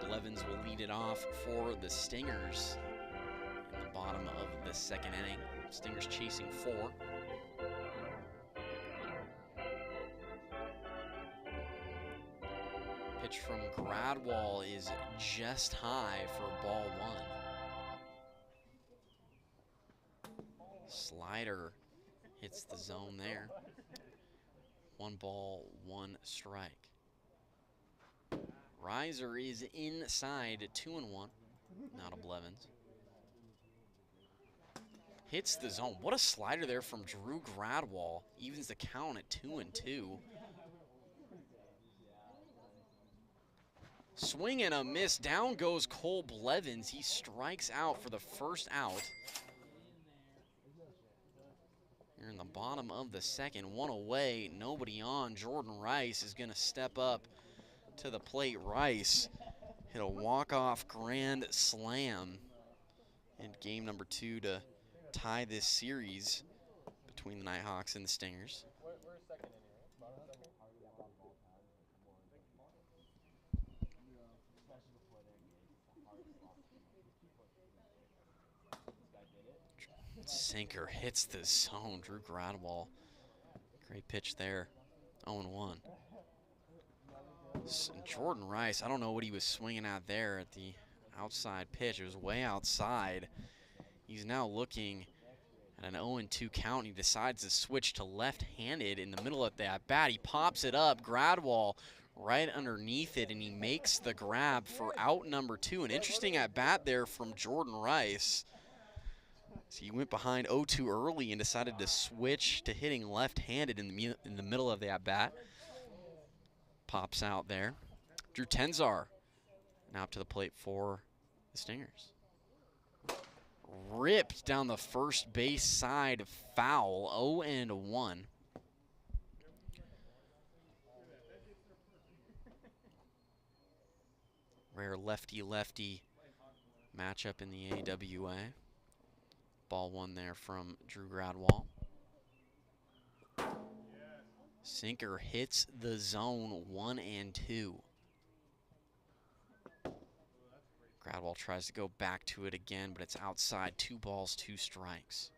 Blevins will lead it off for the Stingers in the bottom of the second inning. Stingers chasing 4. Pitch from Gradwall is just high for ball 1. Slider hits the zone there. 1 ball, 1 strike. Riser is inside 2-1. Now to Blevins. Hits the zone. What a slider there from Drew Gradwall. Evens the count at 2-2. Swing and a miss. Down goes Cole Blevins. He strikes out for the first out. Here in the bottom of the second. 1 away. Nobody on. Jordan Rice is going to step up to the plate. Rice hit a walk-off grand slam in game number 2 to tie this series between the Nighthawks and the Stingers. Sinker hits the zone. Drew Gradwall. Great pitch there. 0-1. Jordan Rice, I don't know what he was swinging at there at the outside pitch. It was way outside. He's now looking at an 0-2 count. He decides to switch to left-handed in the middle of that bat. He pops it up. Gradwall right underneath it, and he makes the grab for out number 2. An interesting at-bat there from Jordan Rice. So he went behind 0-2 early and decided to switch to hitting left-handed in the middle of the at-bat. Pops out there. Drew Tenzar now up to the plate for the Stingers. Ripped down the first base side, foul, 0-1. Rare lefty-lefty matchup in the AWA. Ball 1 there from Drew Gradwall. Sinker hits the zone, 1-2. Gradwall tries to go back to it again, but it's outside. 2 balls, 2 strikes.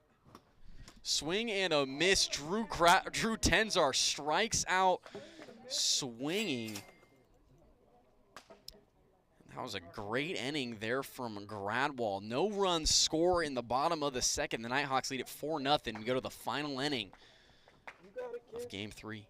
Swing and a miss. Drew Tenzar strikes out swinging. That was a great inning there from Gradwall. No runs score in the bottom of the second. The Nighthawks lead at 4-0. We go to the final inning of game 3.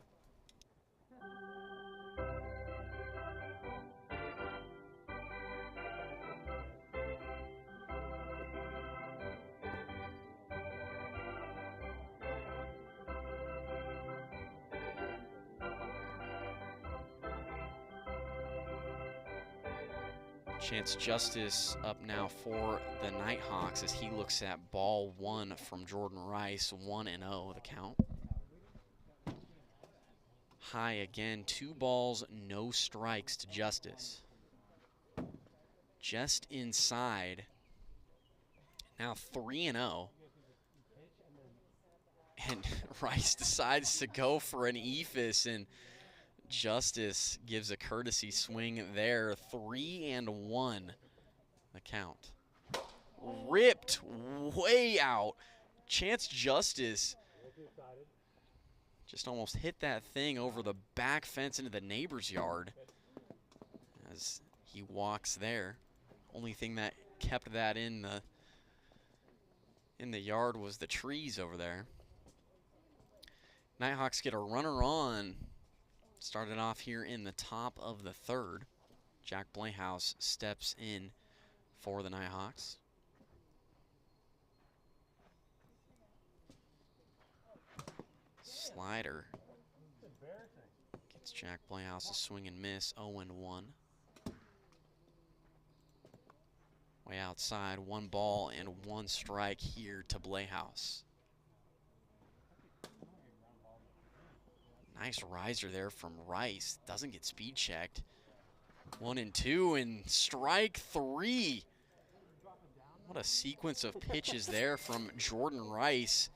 Chance Justice up now for the Nighthawks as he looks at ball 1 from Jordan Rice, 1-0 the count. High again, 2 balls, no strikes to Justice. Just inside, now 3-0. And Rice decides to go for an eephus, and Justice gives a courtesy swing there. 3-1 the count. ripped way out. Chance Justice just almost hit that thing over the back fence into the neighbor's yard as he walks there. Only thing that kept that in the yard was the trees over there. Nighthawks get a runner on. Started off here in the top of the third. Jack Blayhouse steps in for the Nighthawks. Slider gets Jack Blayhouse a swing and miss, 0-1. Way outside, 1 ball and 1 strike here to Blayhouse. Nice riser there from Rice. Doesn't get speed checked. 1-2 and strike 3. What a sequence of pitches there from Jordan Rice.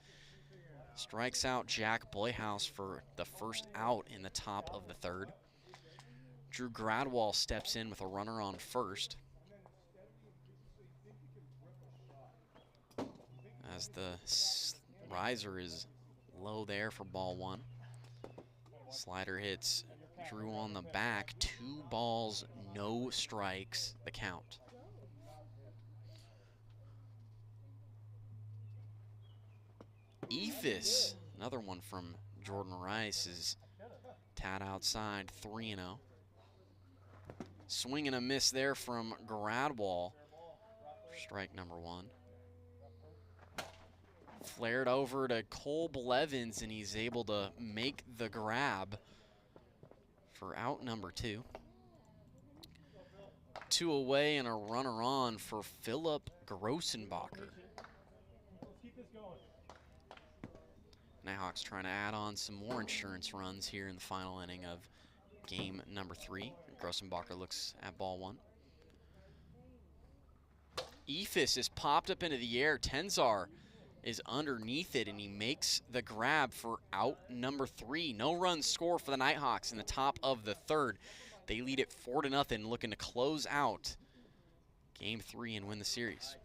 Strikes out Jack Blayhouse for the first out in the top of the third. Drew Gradwall steps in with a runner on first. As the riser is low there for ball 1. Slider hits Drew on the back. 2 balls, no strikes, the count. Ephus, another one from Jordan Rice, is tad outside, 3-0. Swing and a miss there from Gradwall. Strike number 1. Flared over to Cole Blevins, and he's able to make the grab for out number 2. 2 away and a runner on for Philip Grossenbacher. Nighthawks trying to add on some more insurance runs here in the final inning of game number 3. Grossenbacher looks at ball 1. Ephus is popped up into the air. Tenzar is underneath it, and he makes the grab for out number 3. No runs score for the Nighthawks in the top of the third. They lead it 4-0, looking to close out game 3 and win the series.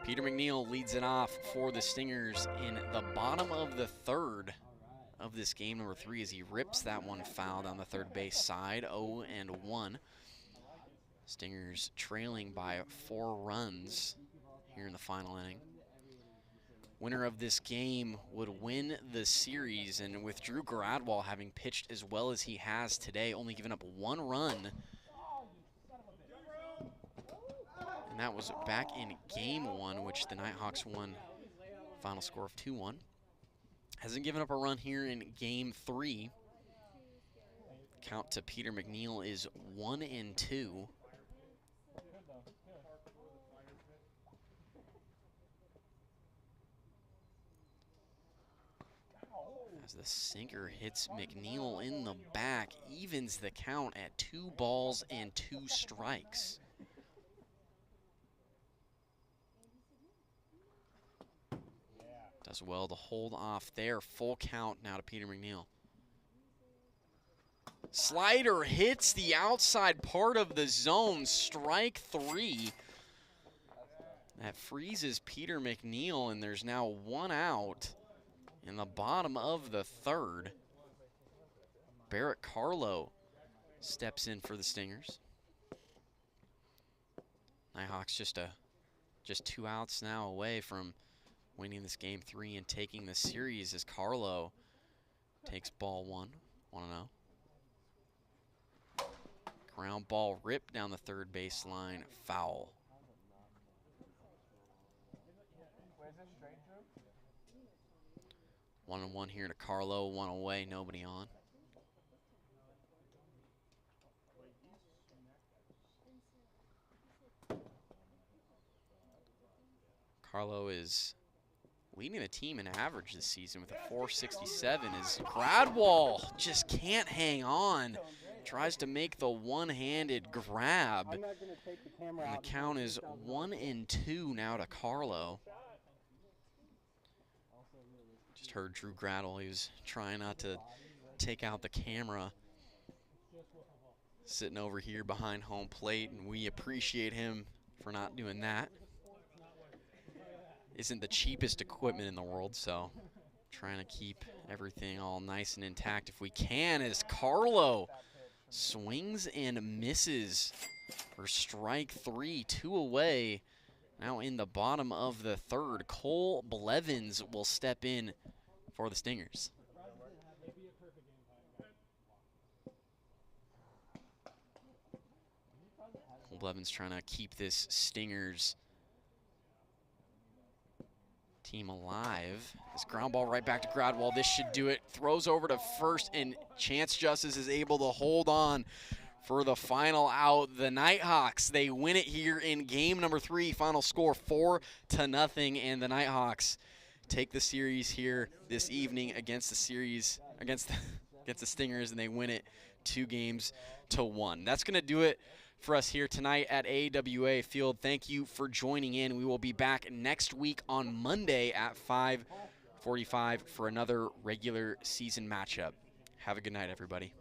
Peter McNeil leads it off for the Stingers in the bottom of the third of this game number 3 as he rips that one foul down the third base side, 0-1. Stingers trailing by 4 runs here in the final inning. Winner of this game would win the series, and with Drew Gradwall having pitched as well as he has today, only giving up 1 run. And that was back in game 1, which the Nighthawks won, final score of 2-1. Hasn't given up a run here in game 3. Count to Peter McNeil is 1-2. As the sinker hits McNeil in the back, evens the count at 2 balls and 2 strikes. Does well to hold off there. Full count now to Peter McNeil. Slider hits the outside part of the zone. Strike 3. That freezes Peter McNeil, and there's now 1 out in the bottom of the third. Barrett Carlo steps in for the Stingers. Nighthawks just 2 outs now away from winning this game 3 and taking the series as Carlo takes ball 1, 1-0. Ground ball ripped down the third baseline, foul. One and one here to Carlo, 1 away, nobody on. Carlo is leading the team in average this season with a .467 as Gradwall just can't hang on. tries to make the one-handed grab. I'm not going to take the camera And out. the count is 1-2 now to Carlo. Just heard Drew Grattle. He was trying not to take out the camera. Sitting over here behind home plate, and we appreciate him for not doing that. Isn't the cheapest equipment in the world, so trying to keep everything all nice and intact if we can, as Carlo swings and misses for strike 3, 2 away. Now in the bottom of the third, Cole Blevins will step in for the Stingers. Cole Blevins trying to keep this Stingers team alive. This ground ball right back to Gradwell. This should do it. Throws over to first, and Chance Justice is able to hold on for the final out. The Nighthawks, they win it here in game number 3. Final score 4-0, and the Nighthawks take the series here this evening against the Stingers, and they win it 2-1. That's going to do it for us here tonight at AWA Field. Thank you for joining in. We will be back next week on Monday at 5:45 for another regular season matchup. Have a good night, everybody.